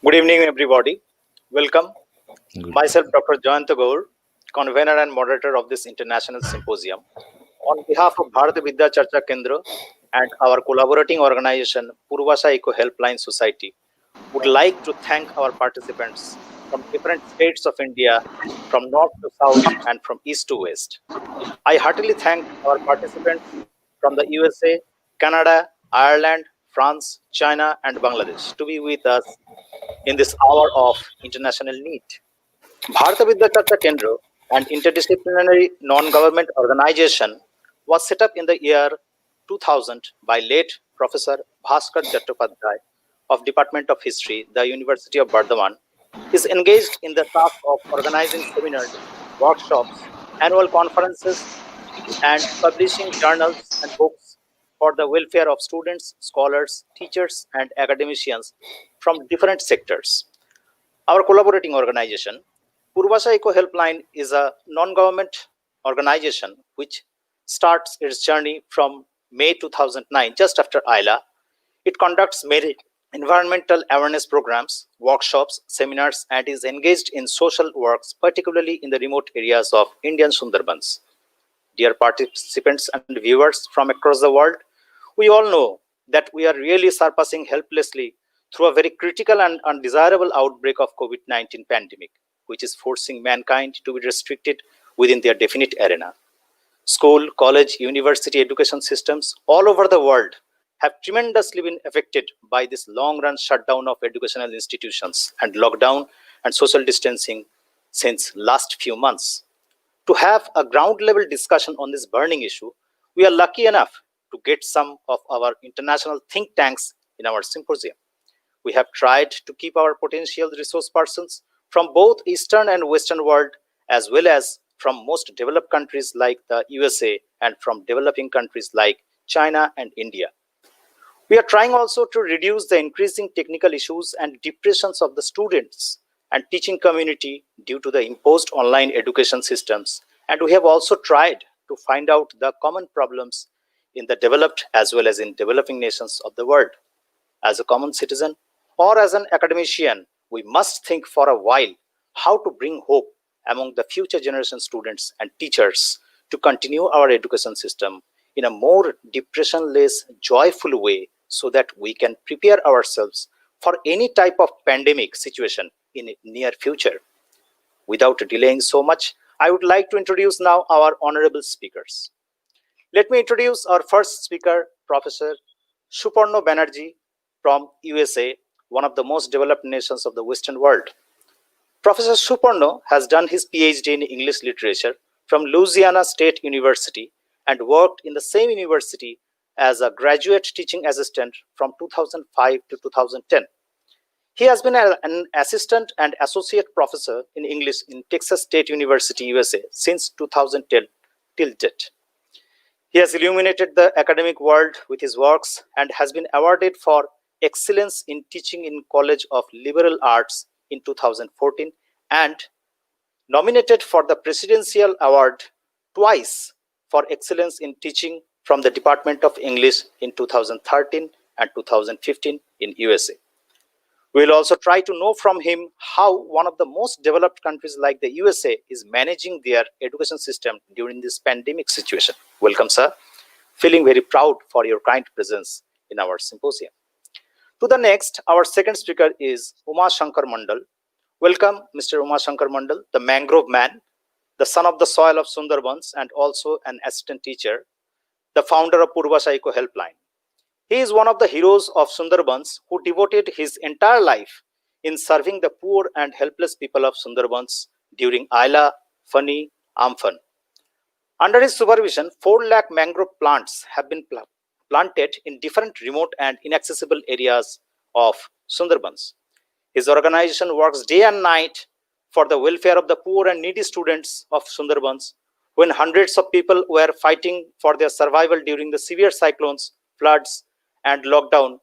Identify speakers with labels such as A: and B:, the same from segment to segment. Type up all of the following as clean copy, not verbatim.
A: Good evening, everybody. Welcome.
B: Good.
A: Myself, Dr. Jayant Gaur, convener and moderator of this international symposium. On behalf of Bharatiya Vidya Charcha Kendra and our collaborating organization, Purvasha Eco-helpline Society, would like to thank our participants from different states of India, from north to south and from east to west. I heartily thank our participants from the USA, Canada, Ireland, France, China, and Bangladesh to be with us in this hour of international need. Bharata Vidya Charcha Kendra, an interdisciplinary non-government organization, was set up in the year 2000 by late Professor Bhaskar Chattopadhyay of Department of History, the University of Bardhaman. Is engaged in the task of organizing seminars, workshops, annual conferences, and publishing journals and books for the welfare of students, scholars, teachers, and academicians from different sectors. Our collaborating organization, Purvasha Eco Helpline, is a non-government organization which starts its journey from May 2009, just after ILA. It conducts many environmental awareness programs, workshops, seminars, and is engaged in social works, particularly in the remote areas of Indian Sundarbans. Dear participants and viewers from across the world, we all know that we are really surpassing helplessly through a very critical and undesirable outbreak of COVID-19 pandemic, which is forcing mankind to be restricted within their definite arena. School, college, university education systems all over the world have tremendously been affected by this long-run shutdown of educational institutions and lockdown and social distancing since last few months. To have a ground level discussion on this burning issue, we are lucky enough to get some of our international think tanks in our symposium. We have tried to keep our potential resource persons from both Eastern and Western world, as well as from most developed countries like the USA and from developing countries like China and India. We are trying also to reduce the increasing technical issues and depressions of the students and teaching community due to the imposed online education systems. And we have also tried to find out the common problems in the developed as well as in developing nations of the world. As a common citizen or as an academician, we must think for a while how to bring hope among the future generation students and teachers to continue our education system in a more depression-less, joyful way so that we can prepare ourselves for any type of pandemic situation in near future. Without delaying so much, I would like to introduce now our honorable speakers. Let me introduce our first speaker, Professor Suparno Banerjee from USA, one of the most developed nations of the Western world. Professor Suparno has done his PhD in English literature from Louisiana State University and worked in the same university as a graduate teaching assistant from 2005 to 2010. He has been an assistant and associate professor in English in Texas State University, USA since 2010 till date. He has illuminated the academic world with his works and has been awarded for excellence in teaching in College of Liberal Arts in 2014 and nominated for the Presidential Award twice for excellence in teaching from the Department of English in 2013 and 2015 in USA. We will also try to know from him how one of the most developed countries like the USA is managing their education system during this pandemic situation. Welcome, sir. Feeling very proud for your kind presence in our symposium. To the next, our second speaker is Uma Shankar Mandal. Welcome, Mr. Uma Shankar Mandal, the mangrove man, the son of the soil of Sundarbans and also an assistant teacher, the founder of Purvasha Eco Helpline. He is one of the heroes of Sundarbans who devoted his entire life in serving the poor and helpless people of Sundarbans during Aila, Fani, Amphan. Under his supervision, 4 lakh mangrove plants have been planted in different remote and inaccessible areas of Sundarbans. His organization works day and night for the welfare of the poor and needy students of Sundarbans when hundreds of people were fighting for their survival during the severe cyclones, floods, and lockdown.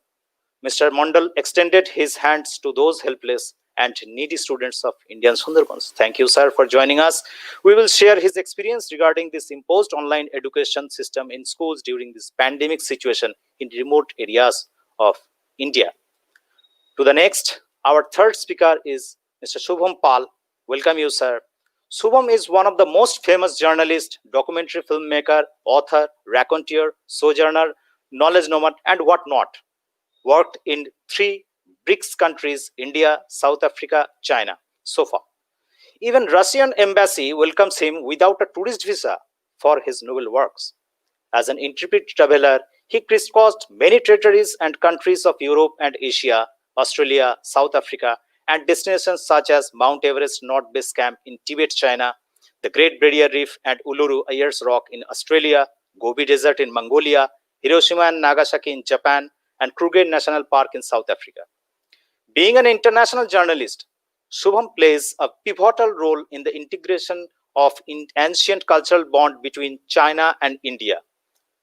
A: Mr. Mandal extended his hands to those helpless and needy students of Indian Sundarbans. Thank you, sir, for joining us. We will share his experience regarding this imposed online education system in schools during this pandemic situation in remote areas of India. To the next, Our third speaker is Mr. Shubham Pal. Welcome you, sir. Shubham is one of the most famous journalists, documentary filmmaker, author, raconteur, sojourner, knowledge nomad, and whatnot. Worked in 3 BRICS countries, India, South Africa, China, so far. Even Russian embassy welcomes him without a tourist visa for his noble works. As an intrepid traveler, he crisscrossed many territories and countries of Europe and Asia, Australia, South Africa, and destinations such as Mount Everest North Base Camp in Tibet, China, the Great Barrier Reef and Uluru Ayers Rock in Australia, Gobi Desert in Mongolia, Hiroshima and Nagasaki in Japan, and Kruger National Park in South Africa. Being an international journalist, Shubham plays a pivotal role in the integration of ancient cultural bond between China and India.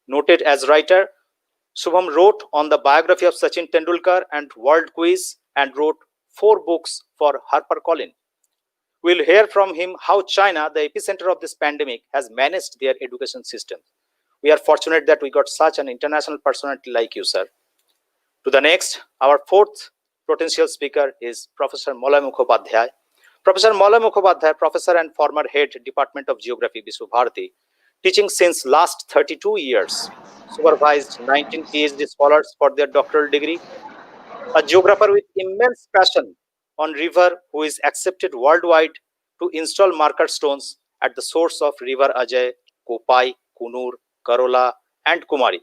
A: Noted as writer, Shubham wrote on the biography of Sachin Tendulkar and World Quiz and wrote 4 books for HarperCollins. We'll hear from him how China, the epicenter of this pandemic, has managed their education system. We are fortunate that we got such an international personality like you, sir. To the next, our fourth potential speaker is Professor Malay Mukhopadhyay. Professor Malay Mukhopadhyay, professor and former head Department of Geography, Vishwa Bharati, teaching since last 32 years, supervised 19 PhD scholars for their doctoral degree, a geographer with immense passion on river who is accepted worldwide to install marker stones at the source of river Ajay, Kopai, Kunur, Karola, and Kumari.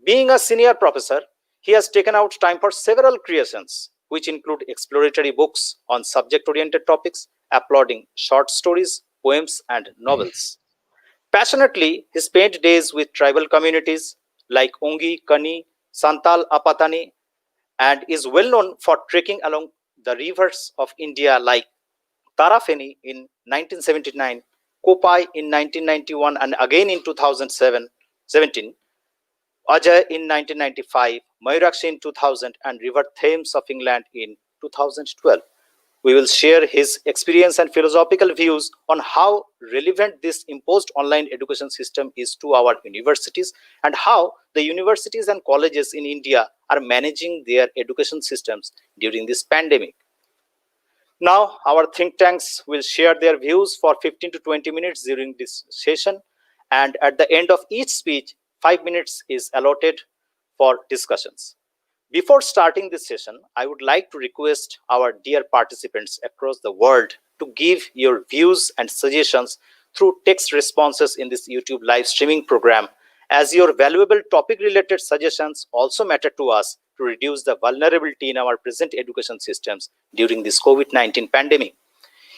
A: Being a senior professor, he has taken out time for several creations, which include exploratory books on subject-oriented topics, applauding short stories, poems, and novels. Passionately, he spent days with tribal communities like Ungi, Kani, Santal, Apatani, and is well known for trekking along the rivers of India like Tarafeni in 1979, Kopai in 1991, and again in 2017, Ajay in 1995, Mayurakshi in 2000, and River Thames of England in 2012. We will share his experience and philosophical views on how relevant this imposed online education system is to our universities and how the universities and colleges in India are managing their education systems during this pandemic. Now, our think tanks will share their views for 15 to 20 minutes during this session, and at the end of each speech, 5 minutes is allotted for discussions. Before starting this session, I would like to request our dear participants across the world to give your views and suggestions through text responses in this YouTube live streaming program, as your valuable topic-related suggestions also matter to us to reduce the vulnerability in our present education systems during this COVID-19 pandemic.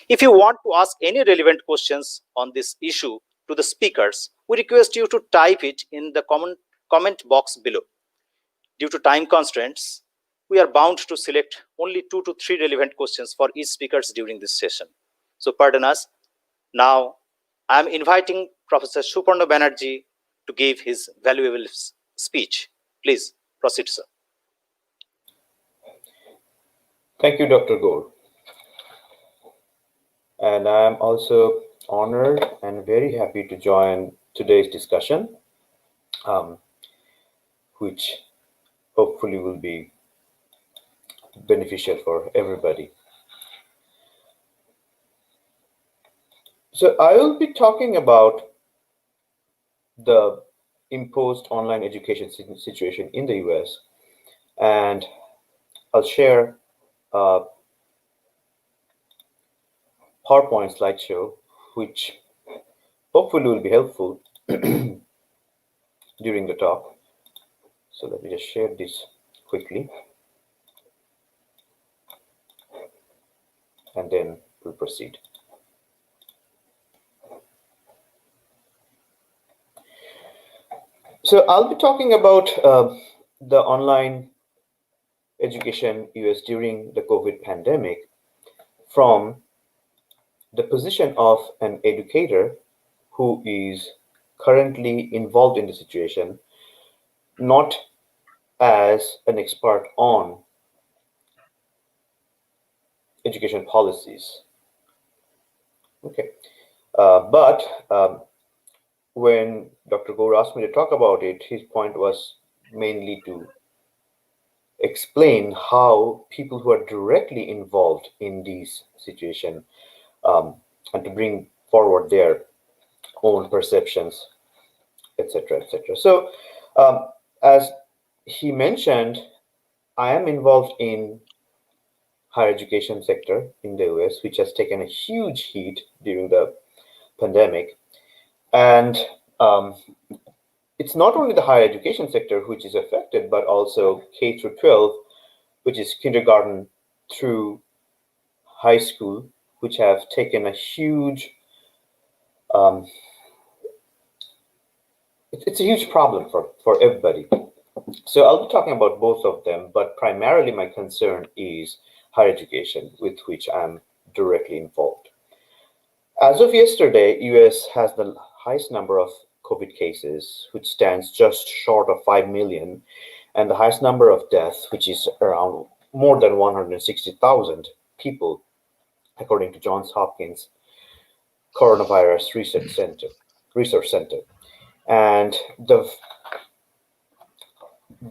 A: If you want to ask any relevant questions on this issue to the speakers, we request you to type it in the comment box below. Due to time constraints, we are bound to select only 2 to 3 relevant questions for each speakers during this session. So pardon us. Now, I am inviting Professor Suparna Banerjee to give his valuable speech. Please proceed, sir.
B: Thank you, Dr. Gore. And I am also honored and very happy to join today's discussion, which hopefully will be beneficial for everybody. So I will be talking about the imposed online education situation in the US, and I'll share a PowerPoint slideshow, which hopefully will be helpful during the talk. So let me just share this quickly, and then we'll proceed. So I'll be talking about the online education US during the COVID pandemic from the position of an educator who is currently involved in the situation, not as an expert on education policies. Okay, but when Dr. Gore asked me to talk about it, his point was mainly to explain how people who are directly involved in these situations, and to bring forward their own perceptions, etc., etc. So, as he mentioned, I am involved in higher education sector in the US, which has taken a huge heat during the pandemic. And it's not only the higher education sector which is affected, but also K through 12, which is kindergarten through high school, which have taken a huge, um, it's a huge problem for everybody. So I'll be talking about both of them, but primarily my concern is higher education, with which I'm directly involved. As of yesterday, US has the highest number of COVID cases, which stands just short of 5 million, and the highest number of deaths, which is around more than 160,000 people, according to Johns Hopkins Coronavirus Research Center. And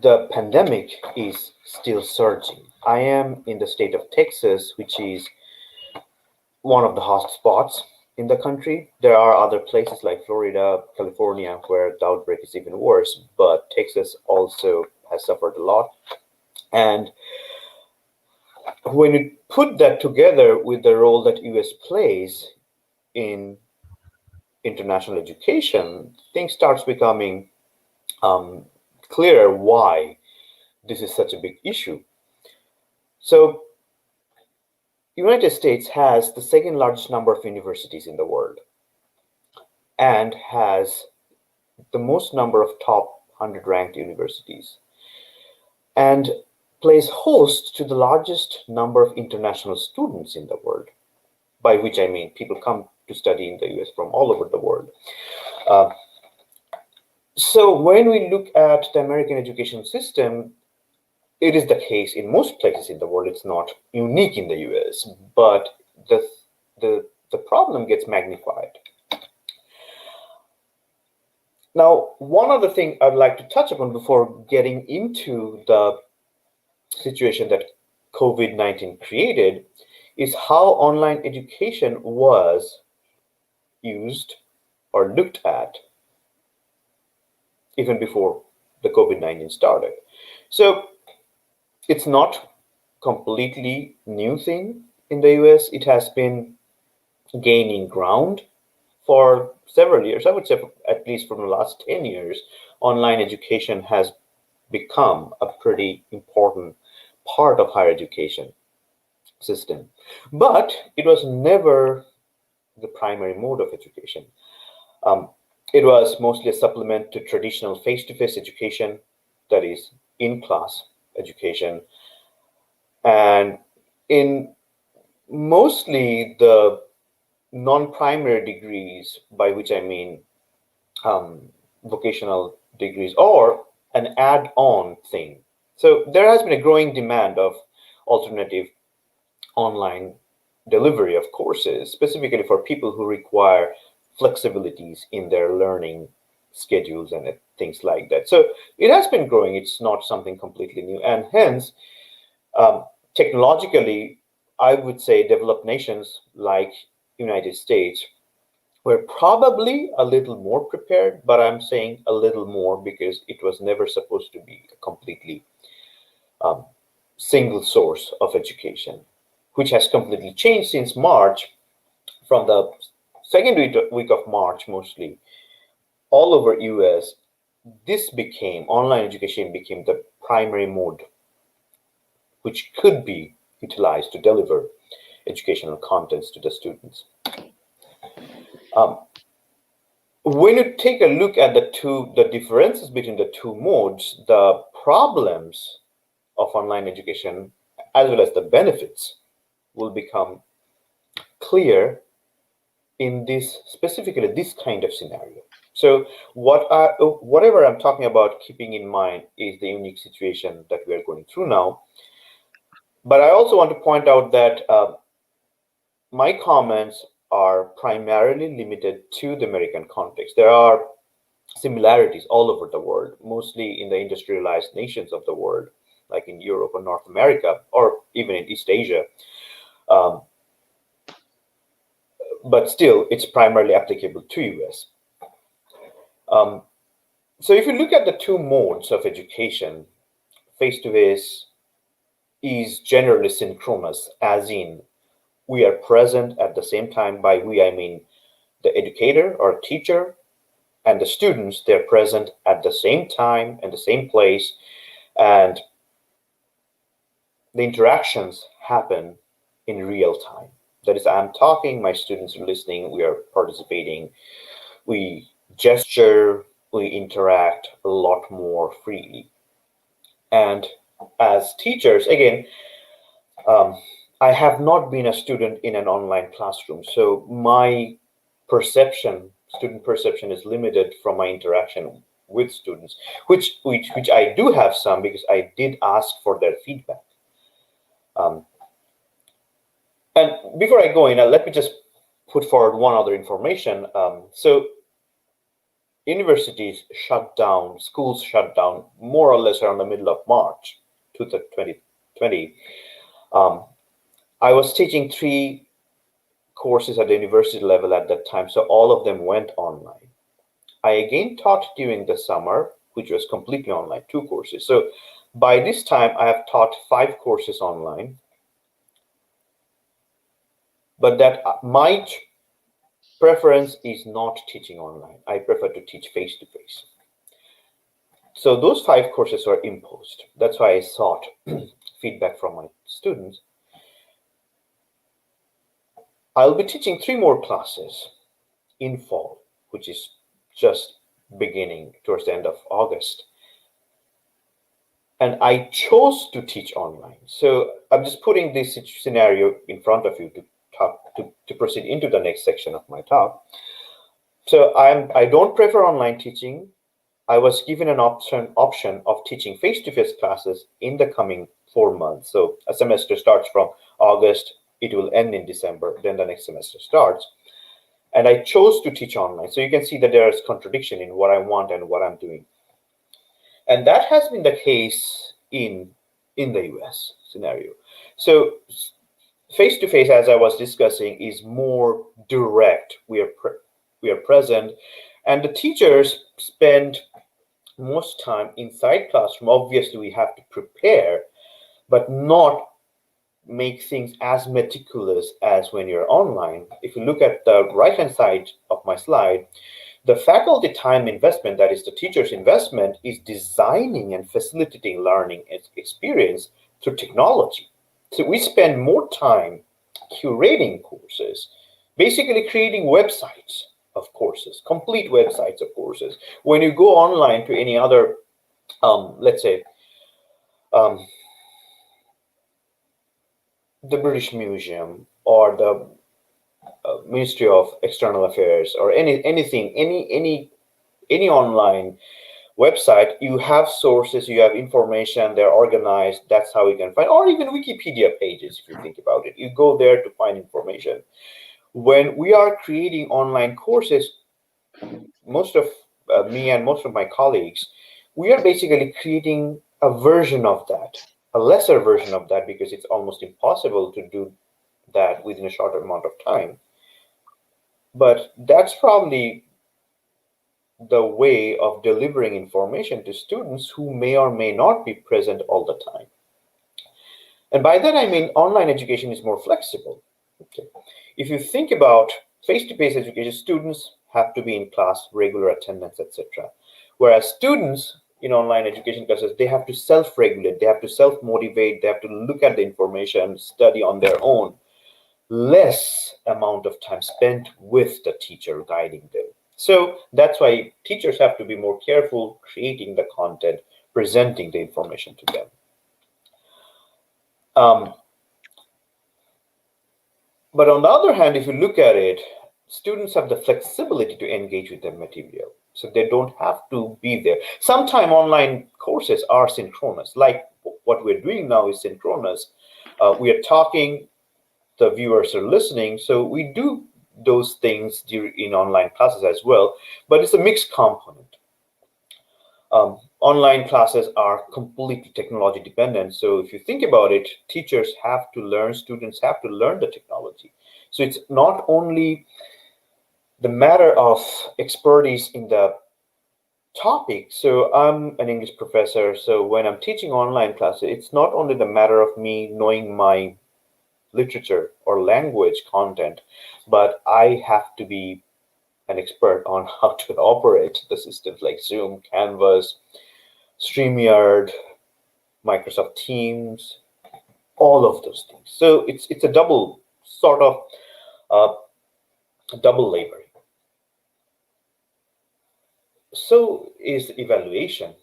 B: the pandemic is still surging. I am in the state of Texas, which is one of the hot spots in the country. There are other places like Florida, California, where the outbreak is even worse, but Texas also has suffered a lot. And when you put that together with the role that US plays in international education, things starts becoming clearer why this is such a big issue. So United States has the second largest number of universities in the world and has the most number of top 100 ranked universities and plays host to the largest number of international students in the world, by which I mean people come to study in the US from all over the world. Uh, so when we look at the American education system, it is the case in most places in the world. It's not unique in the US, but the problem gets magnified. Now, one other thing I'd like to touch upon before getting into the situation that COVID-19 created is how online education was used or looked at even before the COVID-19 started. So it's not completely new thing in the US. It has been gaining ground for several years. I would say at least from the last 10 years, online education has become a pretty important part of higher education system. But it was never the primary mode of education. Um, it was mostly a supplement to traditional face-to-face education, that is in-class education. And in mostly the non-primary degrees, by which I mean vocational degrees or an add-on thing. So there has been a growing demand of alternative online delivery of courses, specifically for people who require flexibilities in their learning schedules and things like that. So it has been growing. It's not something completely new. And hence, technologically, I would say developed nations like United States were probably a little more prepared, but I'm saying a little more because it was never supposed to be a completely single source of education, which has completely changed since March. From the second week of March, mostly all over US, this became online education became the primary mode which could be utilized to deliver educational contents to the students. When you take a look at the differences between the two modes, the problems of online education as well as the benefits will become clear in this specifically this kind of scenario. So whatever I'm talking about, keeping in mind is the unique situation that we are going through now. But I also want to point out that my comments are primarily limited to the American context. There are similarities all over the world, mostly in the industrialized nations of the world. like in Europe or North America, or even in East Asia. Um, but still, it's primarily applicable to US. So if you look at the two modes of education, face-to-face is generally synchronous, as in we are present at the same time. By we, I mean the educator or teacher and the students, they're present at the same time and the same place, and the interactions happen in real time. That is, I'm talking, my students are listening, we are participating, we gesture, we interact a lot more freely. And as teachers, again, I have not been a student in an online classroom, so my student perception is limited from my interaction with students, which I do have some because I did ask for their feedback. And before I go in, let me just put forward one other information. So universities shut down, schools shut down more or less around the middle of March 2020. I was teaching 3 courses at the university level at that time, so all of them went online. I again taught during the summer, which was completely online, 2 courses. So by this time, I have taught 5 courses online. But that my preference is not teaching online. I prefer to teach face-to-face. So those 5 courses were imposed. That's why I sought feedback from my students. I'll be teaching 3 more classes in fall, which is just beginning towards the end of August. And I chose to teach online. So I'm just putting this scenario in front of you to proceed into the next section of my talk. So I don't prefer online teaching. I was given an option of teaching face-to-face classes in the coming 4 months. So a semester starts from August, it will end in December, then the next semester starts. And I chose to teach online. So you can see that there is contradiction in what I want and what I'm doing. And that has been the case in the US scenario. So face-to-face, as I was discussing, is more direct. We are present, and the teachers spend most time inside classroom. Obviously, we have to prepare, but not make things as meticulous as when you're online. If you look at the right-hand side of my slide, the faculty time investment, that is the teacher's investment, is designing and facilitating learning experience through technology. So we spend more time curating courses, basically creating websites of courses, complete websites of courses. When you go online to any other, let's say, the British Museum or the Ministry of External Affairs or any online website, you have sources, you have information, they're organized. That's how you can find, or even Wikipedia pages, if you think about it. You go there to find information. When we are creating online courses, most of me and most of my colleagues, we are basically creating a version of that, a lesser version of that, because it's almost impossible to do that within a short amount of time. But that's probably the way of delivering information to students who may or may not be present all the time. And by that, I mean online education is more flexible. Okay. If you think about face-to-face education, students have to be in class, regular attendance, etc. Whereas students in online education classes, they have to self-regulate, they have to self-motivate, they have to look at the information, study on their own. Less amount of time spent with the teacher guiding them. So that's why teachers have to be more careful creating the content, presenting the information to them. But on the other hand, if you look at it, students have the flexibility to engage with the material. So they don't have to be there. Sometimes online courses are synchronous, like what we're doing now is synchronous. We are talking, the viewers are listening. So we do those things in online classes as well, but it's a mixed component. Online classes are completely technology dependent. So if you think about it, teachers have to learn, students have to learn the technology. So it's not only the matter of expertise in the topic. So I'm an English professor. So when I'm teaching online classes, it's not only the matter of me knowing my literature or language content, but I have to be an expert on how to operate the systems like Zoom, Canvas, StreamYard, Microsoft Teams, all of those things. So it's a double sort of double labor. So is evaluation.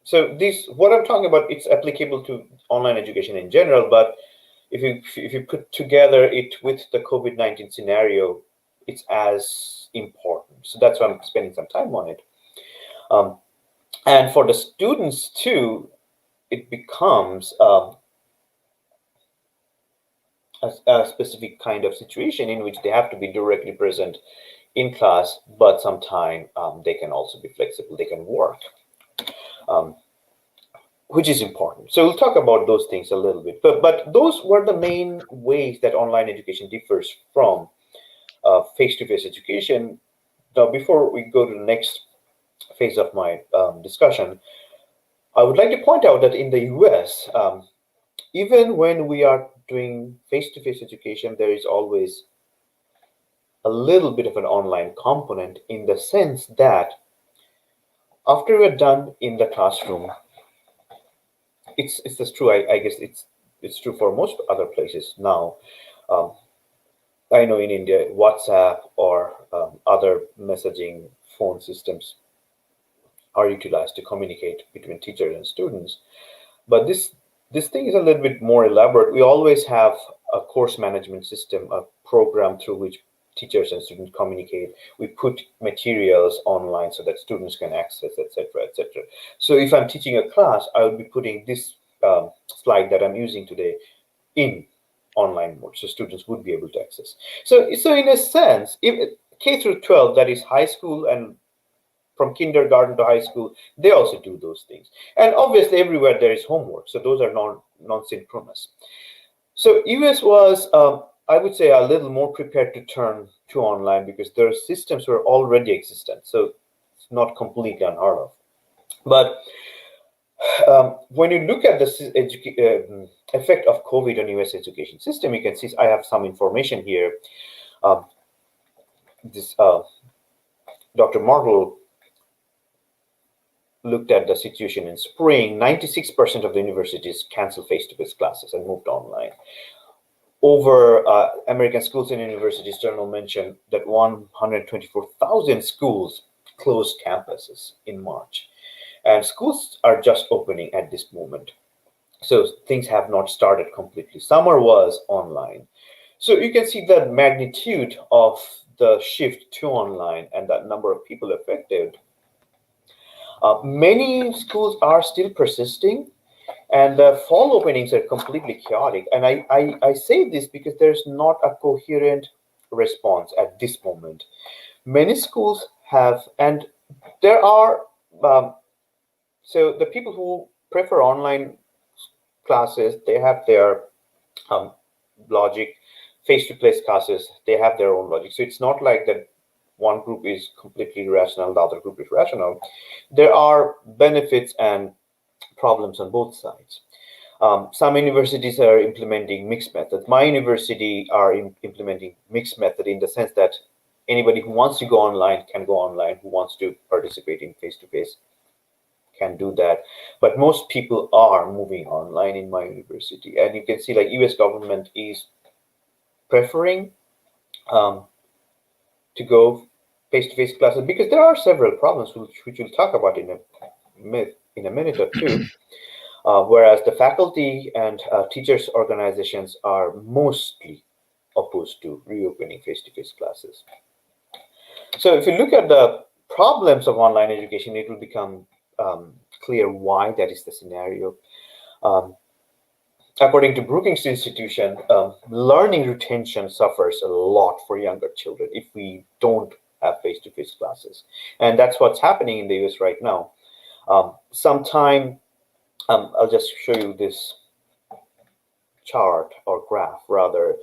B: So this what I'm talking about, it's applicable to online education in general, but if you put together it with the COVID-19 scenario, it's as important. So that's why I'm spending some time on it. And for the students too, it becomes a specific kind of situation in which they have to be directly present in class, but sometimes they can also be flexible, they can work, which is important. So we'll talk about those things a little bit, but those were the main ways that online education differs from face-to-face education. Now, before we go to the next phase of my discussion, I would like to point out that in the US, even when we are doing face-to-face education, there is always a little bit of an online component, in the sense that after we're done in the classroom, it's just true. I guess it's true for most other places now. Um, I know in India, WhatsApp or other messaging phone systems are utilized to communicate between teachers and students. But this thing is a little bit more elaborate. We always have a course management system, a program through which teachers and students communicate. We put materials online so that students can access, etc., etc. So if I'm teaching a class, I will be putting this slide that I'm using today in online mode, so students would be able to access. So in a sense, if K through 12, that is high school, and from kindergarten to high school, they also do those things. And obviously everywhere there is homework, so those are non-synchronous. So US was, I would say, a little more prepared to turn to online because their systems were already existent, so it's not completely unheard of. But when you look at the effect of COVID on US education system, you can see I have some information here. This Dr. Martel looked at the situation in spring. 96% of the universities canceled face-to-face classes and moved online. Over American Schools and Universities Journal mentioned that 124,000 schools closed campuses in March. And schools are just opening at this moment. So things have not started completely. Summer was online. So you can see the magnitude of the shift to online and the number of people affected. Many schools are still persisting, and the fall openings are completely chaotic. And I say this because there's not a coherent response at this moment. Many schools have, and there are, so the people who prefer online classes, they have their logic. Face-to-face classes, they have their own logic. So it's not like that one group is completely irrational, the other group is rational. There are benefits and problems on both sides. Some universities are implementing mixed methods. My university are implementing mixed method in the sense that anybody who wants to go online can go online, who wants to participate in face-to-face can do that. But most people are moving online in my university. And you can see like US government is preferring to go face-to-face classes because there are several problems which we'll talk about in a minute or two. Whereas the faculty and teachers organizations are mostly opposed to reopening face-to-face classes. So if you look at the problems of online education, it will become clear why that is the scenario. According to Brookings Institution, learning retention suffers a lot for younger children if we don't have face-to-face classes. And that's what's happening in the US right now. Sometime I'll just show you this chart or graph rather.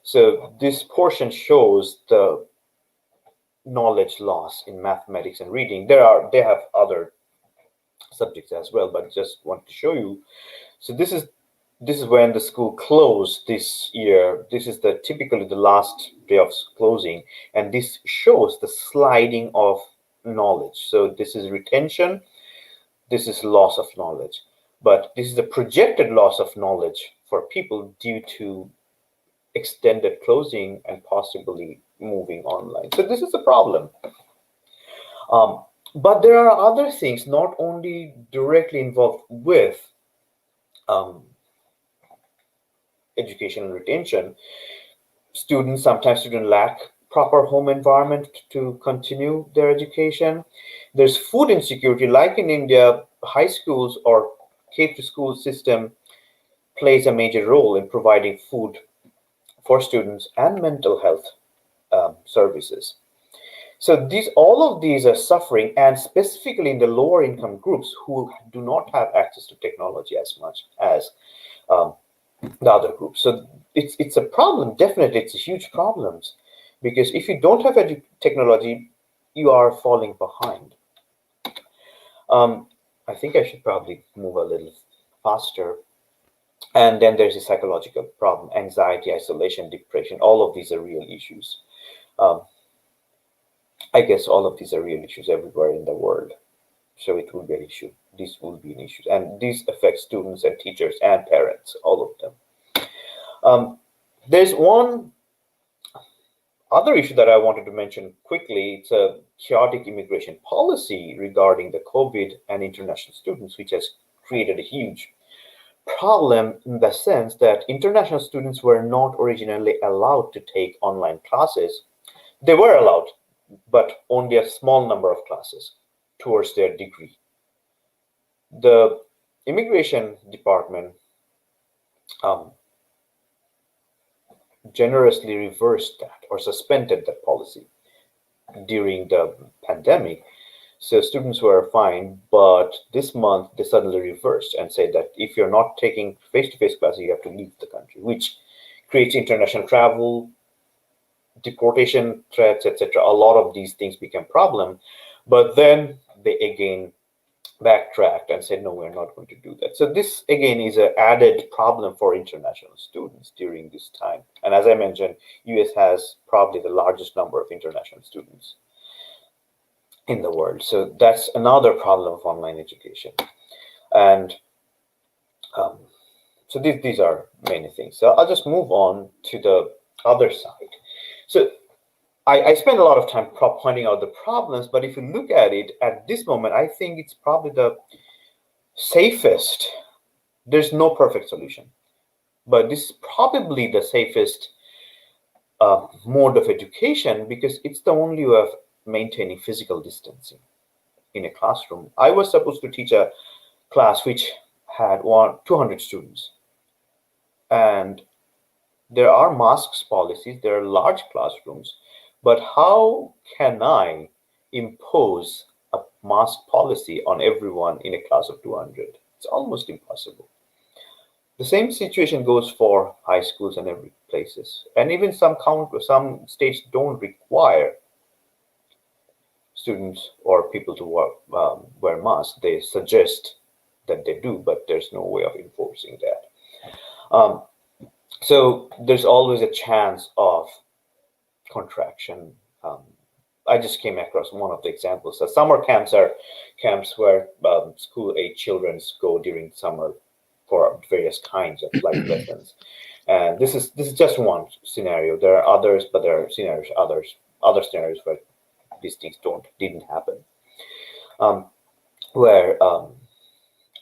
B: So this portion shows the knowledge loss in mathematics and reading. They have other subjects as well, but just want to show you. So this is when the school closed this year. This is the typically the last day of closing, and this shows the sliding of knowledge. So this is retention, this is loss of knowledge, but this is the projected loss of knowledge for people due to extended closing and possibly moving online. So this is a problem. But there are other things not only directly involved with um, education and retention. Sometimes students lack proper home environment to continue their education. There's food insecurity, like in India, high schools or K to school system plays a major role in providing food for students and mental health services. So all of these are suffering, and specifically in the lower income groups who do not have access to technology as much as um, the other groups. So it's a problem. Definitely, it's a huge problem because if you don't have technology, you are falling behind. I think I should probably move a little faster. And then there's a psychological problem: anxiety, isolation, depression. All of these are real issues. Um, I guess all of these are real issues everywhere in the world. So it will be an issue. This will be an issue, and this affects students and teachers and parents, all of them. There's one other issue that I wanted to mention quickly. It's a chaotic immigration policy regarding the COVID and international students, which has created a huge problem in the sense that international students were not originally allowed to take online classes. They were allowed, but only a small number of classes towards their degree. The immigration department um, generously reversed that or suspended that policy during the pandemic. So students were fine, but this month they suddenly reversed and said that if you're not taking face-to-face classes, you have to leave the country, which creates international travel, deportation threats, etc. A lot of these things became problem, but then they again backtracked and said, no, we're not going to do that. So this again is an added problem for international students during this time. And as I mentioned, US has probably the largest number of international students in the world. So that's another problem of online education. And so these are many things. So I'll just move on to the other side. So I spend a lot of time pointing out the problems, but if you look at it at this moment, I think it's probably the safest. There's no perfect solution, but this is probably the safest mode of education because it's the only way of maintaining physical distancing in a classroom. I was supposed to teach a class which had 200 students, and there are masks policies, there are large classrooms, but how can I impose a mask policy on everyone in a class of 200? It's almost impossible. The same situation goes for high schools and every places, and even some states don't require students or people to wear masks. They suggest that they do, but there's no way of enforcing that. So there's always a chance of contraction. I just came across one of the examples. So summer camps are camps where school-age children go during summer for various kinds of life lessons. And this is just one scenario. There are others, but there are other scenarios where these things didn't happen. Where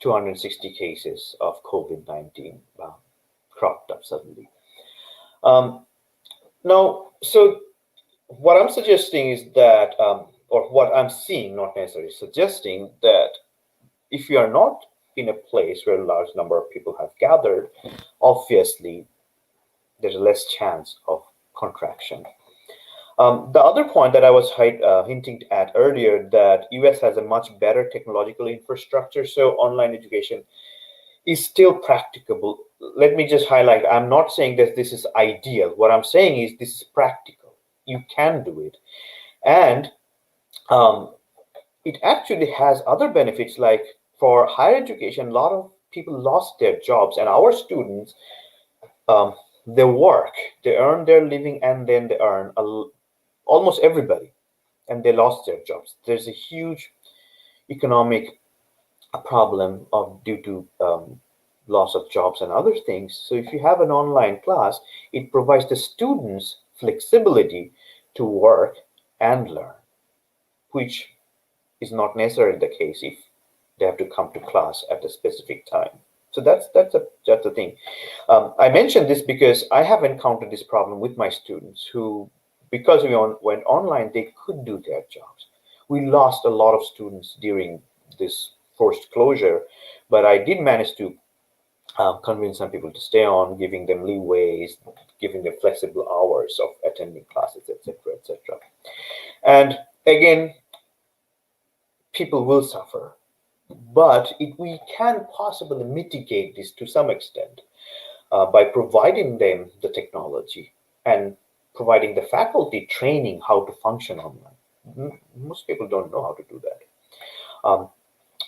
B: 260 cases of COVID-19 cropped up suddenly. Now, so what I'm suggesting is that, or what I'm seeing, not necessarily suggesting, that if you are not in a place where a large number of people have gathered, obviously there's less chance of contraction. The other point that I was hinting at earlier, that US has a much better technological infrastructure, so online education is still practicable. Let me just highlight, I'm not saying that this is ideal. What I'm saying is this is practical. You can do it. And it actually has other benefits, like for higher education, a lot of people lost their jobs, and our students, um, they work, they earn their living, and then they earn almost everybody, and they lost their jobs. There's a huge economic problem of due to loss of jobs and other things. So if you have an online class, it provides the students flexibility to work and learn, which is not necessarily the case if they have to come to class at a specific time. So that's the thing. I mentioned this because I have encountered this problem with my students who, because we went online, they could do their jobs. We lost a lot of students during this forced closure, but I did manage to convince some people to stay on, giving them leeways, giving them flexible hours of attending classes, etc., etc. And again, people will suffer, but we can possibly mitigate this to some extent by providing them the technology and providing the faculty training how to function online. Most people don't know how to do that.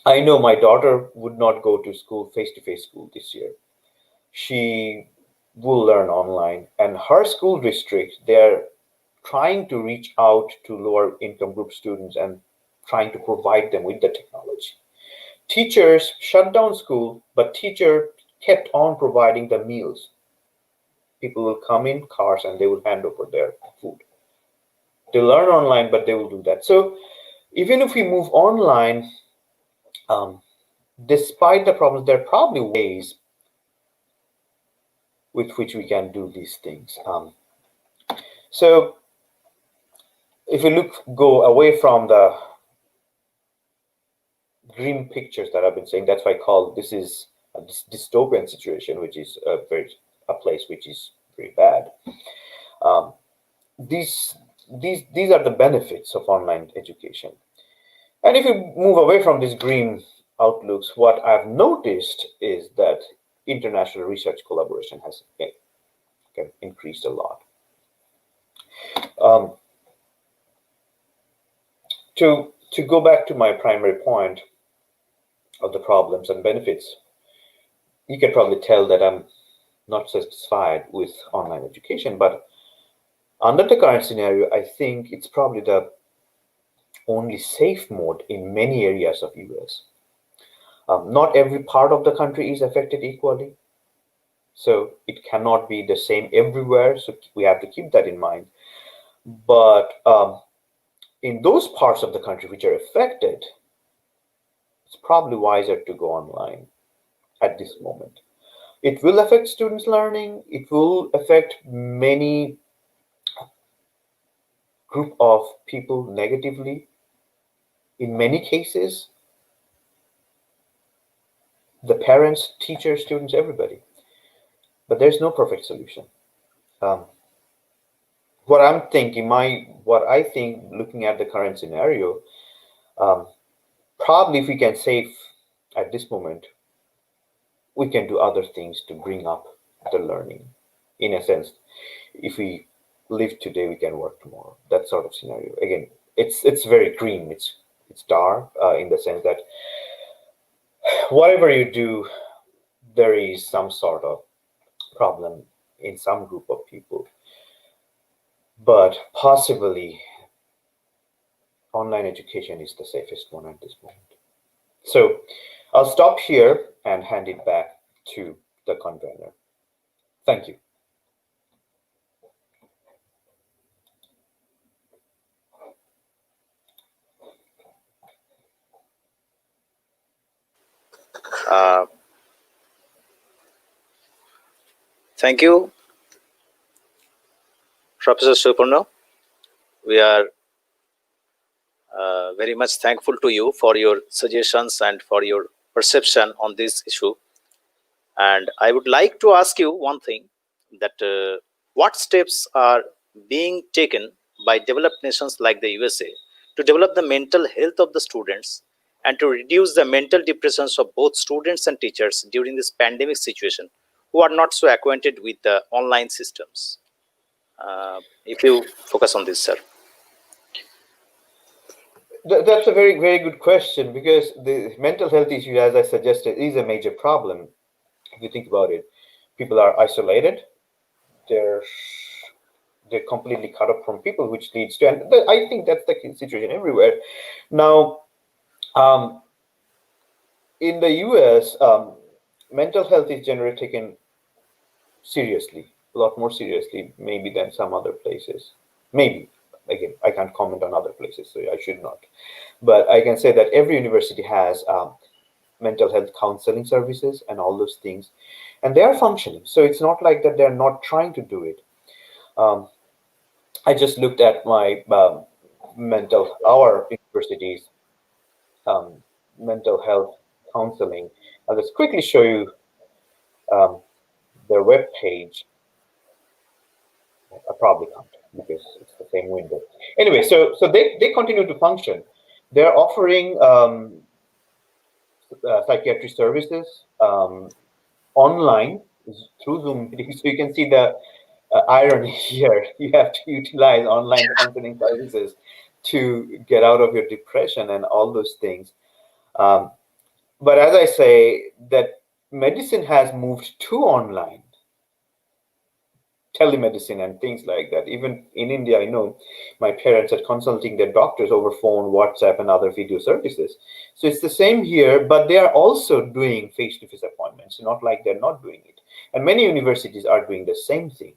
B: I know my daughter would not go to school, face-to-face school this year. She will learn online, and her school district, they're trying to reach out to lower income group students and trying to provide them with the technology. Teachers shut down school, but teacher kept on providing the meals. People will come in cars and they will hand over their food. They learn online, but they will do that. So even if we move online, despite the problems, there are probably ways with which we can do these things. So if we go away from the grim pictures that I've been saying, that's why I call this is a dystopian situation, which is a place which is very bad. These are the benefits of online education. And if you move away from these grim outlooks, what I've noticed is that international research collaboration has increased a lot. To go back to my primary point of the problems and benefits, you can probably tell that I'm not satisfied with online education, but under the current scenario, I think it's probably the only safe mode in many areas of US. Not every part of the country is affected equally, so it cannot be the same everywhere, so we have to keep that in mind. But in those parts of the country which are affected, it's probably wiser to go online at this moment. It will affect students' learning. It will affect many group of people negatively. In many cases, the parents, teachers, students, everybody. But there's no perfect solution. What I'm thinking, what I think, looking at the current scenario, probably if we can save at this moment, we can do other things to bring up the learning. In a sense, if we live today, we can work tomorrow. That sort of scenario. Again, it's very grim. It's dark in the sense that whatever you do, there is some sort of problem in some group of people. But possibly, online education is the safest one at this moment. So I'll stop here and hand it back to the convener. Thank you.
A: Uh, Thank you, Professor Supurno. We are very much thankful to you for your suggestions and for your perception on this issue. And I would like to ask you one thing, that what steps are being taken by developed nations like the USA to develop the mental health of the students and to reduce the mental depressions of both students and teachers during this pandemic situation who are not so acquainted with the online systems? If you focus on this, sir.
B: That's a very, very good question, because the mental health issue, as I suggested, is a major problem. If you think about it, people are isolated. They're they're completely cut off from people, which leads to, and I think that's the situation everywhere. Now, in the US, mental health is generally taken seriously, a lot more seriously, maybe than some other places. Maybe. Again, I can't comment on other places, so I should not. But I can say that every university has mental health counseling services and all those things, and they are functioning. So it's not like that they're not trying to do it. I just looked at my our university's mental health counseling. I'll just quickly show you their web page. I probably can't, because it's the same window. Anyway, so they continue to function. They're offering psychiatry services online through Zoom. So you can see the irony here. You have to utilize online counseling services to get out of your depression and all those things. But as I say, that medicine has moved to online, telemedicine and things like that. Even in India, I know my parents are consulting their doctors over phone, WhatsApp, and other video services. So it's the same here, but they are also doing face-to-face appointments, not like they're not doing it. And many universities are doing the same thing.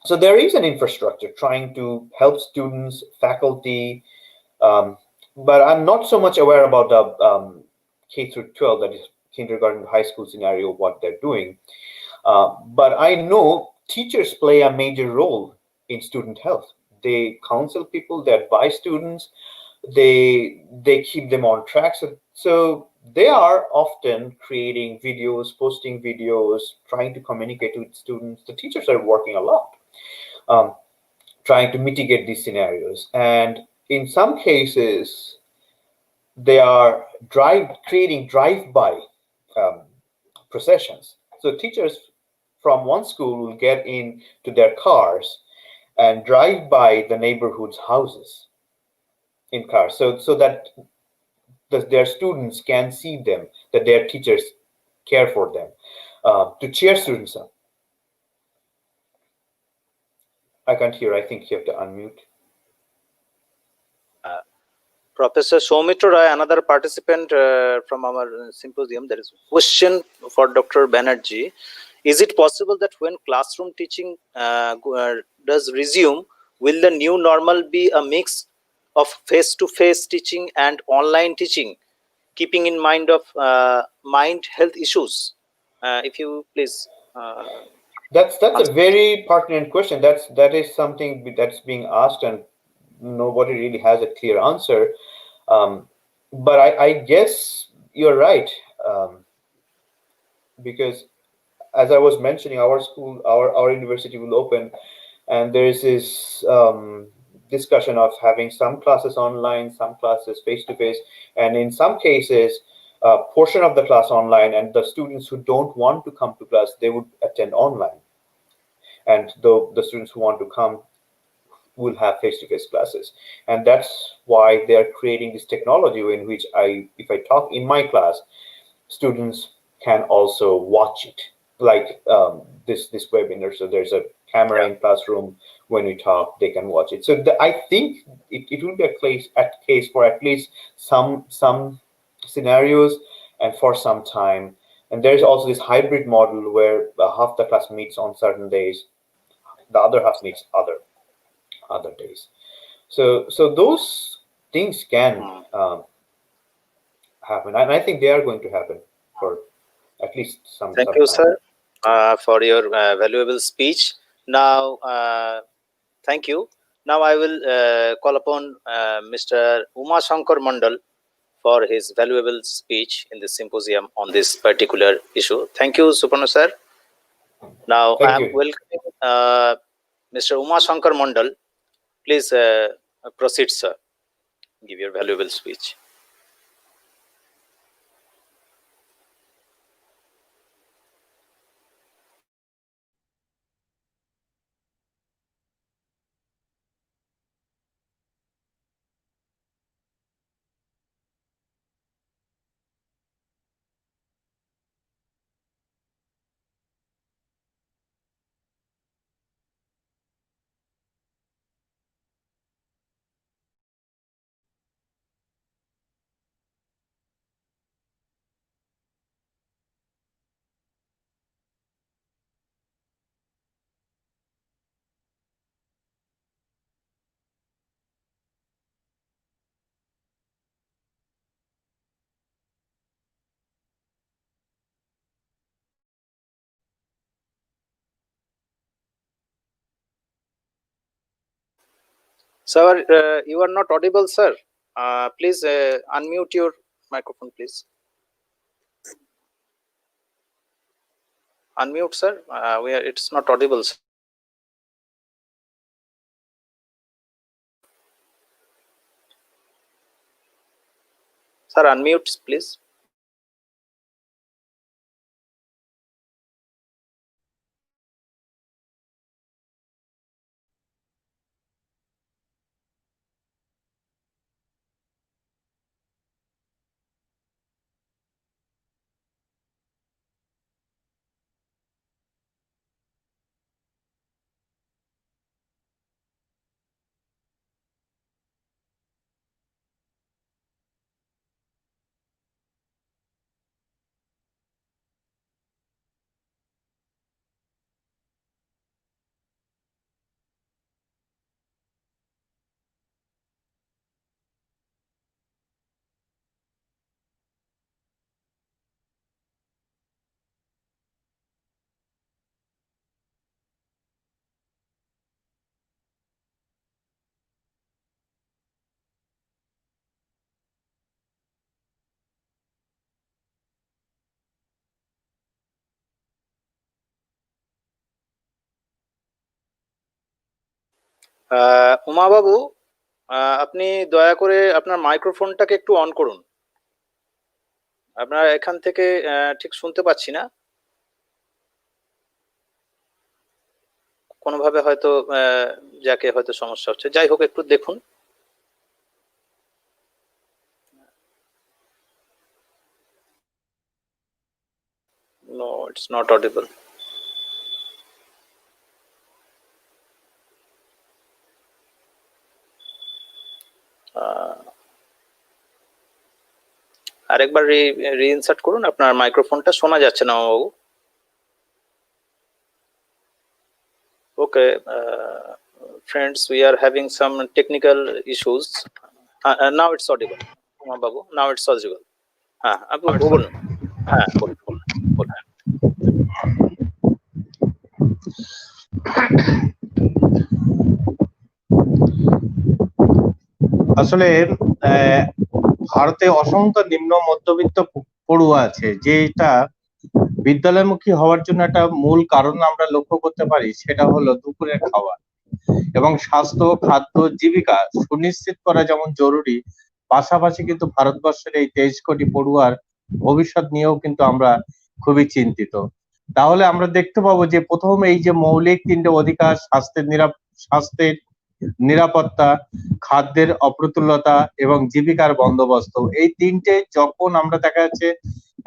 B: So there is an infrastructure trying to help students, faculty, but I'm not so much aware about the K through 12, that is kindergarten to high school scenario, what they're doing. But I know teachers play a major role in student health. They counsel people, they advise students, they keep them on track. So they are often creating videos, posting videos, trying to communicate with students. The teachers are working a lot, trying to mitigate these scenarios. And in some cases, they are creating drive-by processions. So teachers from one school will get into their cars and drive by the neighborhood's houses in cars, so that their students can see them, that their teachers care for them, to cheer students up. I can't hear. I think you have to unmute.
A: Professor Soumitra Roy, another participant from our symposium, there is a question for Dr. Banerjee. Is it possible that when classroom teaching does resume, will the new normal be a mix of face-to-face teaching and online teaching, keeping in mind of mind health issues? If you please.
B: That's a very pertinent question. That is something that's being asked, and nobody really has a clear answer. But I guess you're right, because as I was mentioning, our school, our university will open, and there is this discussion of having some classes online, some classes face to face, and in some cases, a portion of the class online, and the students who don't want to come to class, they would attend online, and the students who want to come will have face-to-face classes. And that's why they're creating this technology in which if I talk in my class, students can also watch it, like this webinar. So there's a camera in classroom. When we talk, they can watch it. So I think it will be a case for at least some scenarios and for some time. And there's also this hybrid model where half the class meets on certain days, the other half meets other days. So those things can happen, and I think they are going to happen for at least some
A: Thank
B: some
A: you,
B: time.
A: sir, for your valuable speech. Now, thank you. Now I will call upon Mr. Uma Shankar Mandal for his valuable speech in this symposium on this particular issue. Thank you, Suparna sir. Now
B: Thank
A: I am
B: you.
A: welcoming Mr. Uma Shankar Mandal Please proceed, sir. Give your valuable speech. Sir, you are not audible, sir. Please unmute your microphone, please. Unmute, sir. It's not audible, sir. Sir, unmute, please. Uma বাবু, আপনি দয়া করে আপনার মাইক্রোফোনটাকে একটু on করুন। আপনার এখান থেকে ঠিক শুনতে পাচ্ছি না, কোনোভাবে হয়তো যাকে হয়তো সমস্যা হচ্ছে। যাই হোক, একটু দেখুন। No, it's not audible. আরেকবার রিইনসার্ট করুন। আপনার মাইক্রোফোনটা শোনা যাচ্ছে না বাবু। Okay, friends, we are having some technical issues. Now it's audible. Babu, now it's audible. হ্যাঁ, আপনি বলুন। হ্যাঁ, বলুন।
C: আসলে ভারতে অসংখ্য নিম্ন মধ্যবিত্ত পড়ুয়া আছে, যেটা বিদ্যালয়মুখী হওয়ার জন্য একটা মূল কারণ আমরা লক্ষ্য করতে পারি, সেটা হলো দুপুরের খাবার এবং স্বাস্থ্য, খাদ্য, জীবিকা সুনিশ্চিত করা যেমন জরুরি, পাশাপাশি কিন্তু ভারতবর্ষের এই 23 কোটি পড়ুয়ার ভবিষ্যৎ নিয়েও কিন্তু আমরা খুবই চিন্তিত। তাহলে আমরা দেখতে পাবো যে প্রথম এই যে মৌলিক তিনটে অধিকার, স্বাস্থ্যের নিরাপত্তা, খাদ্যের অপ্রতুলতা এবং জীবিকার বন্দোবস্ত, এই তিনটে যখন আমরা দেখা যাচ্ছে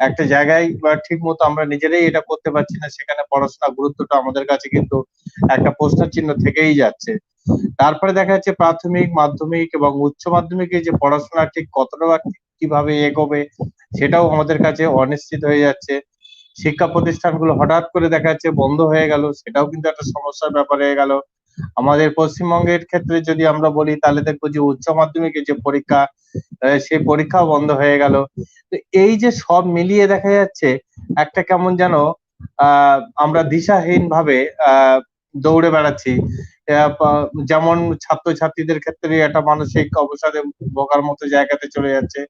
C: একটা জায়গায় বা ঠিক মতো আমরা নিজেরাই এটা করতে পারছি না, সেখানে পড়াশোনার গুরুত্বটা আমাদের কাছে কিন্তু একটা প্রশ্ন চিহ্ন থেকেই যাচ্ছে। তারপরে দেখা যাচ্ছে প্রাথমিক, মাধ্যমিক এবং উচ্চ মাধ্যমিকে যে পড়াশোনা ঠিক কতটা বা কিভাবে এগোবে সেটাও আমাদের কাছে অনিশ্চিত হয়ে যাচ্ছে। শিক্ষা প্রতিষ্ঠানগুলো হঠাৎ করে দেখা যাচ্ছে বন্ধ হয়ে গেল, সেটাও কিন্তু একটা সমস্যার ব্যাপার হয়ে গেল। আমাদের পশ্চিমবঙ্গের ক্ষেত্রে যদি আমরা বলি, তাহলে দেখবো যে উচ্চ মাধ্যমিকের যে পরীক্ষা, সেই পরীক্ষাও বন্ধ হয়ে গেল। তো এই যে সব মিলিয়ে দেখা যাচ্ছে একটা কেমন যেন আমরা দিশাহীন ভাবে দৌড়ে বেড়াচ্ছি। যেমন ছাত্রছাত্রীদের ক্ষেত্রে একটা মানসিক অবসাদে ভোগার মতো জায়গাতে চলে যাচ্ছে,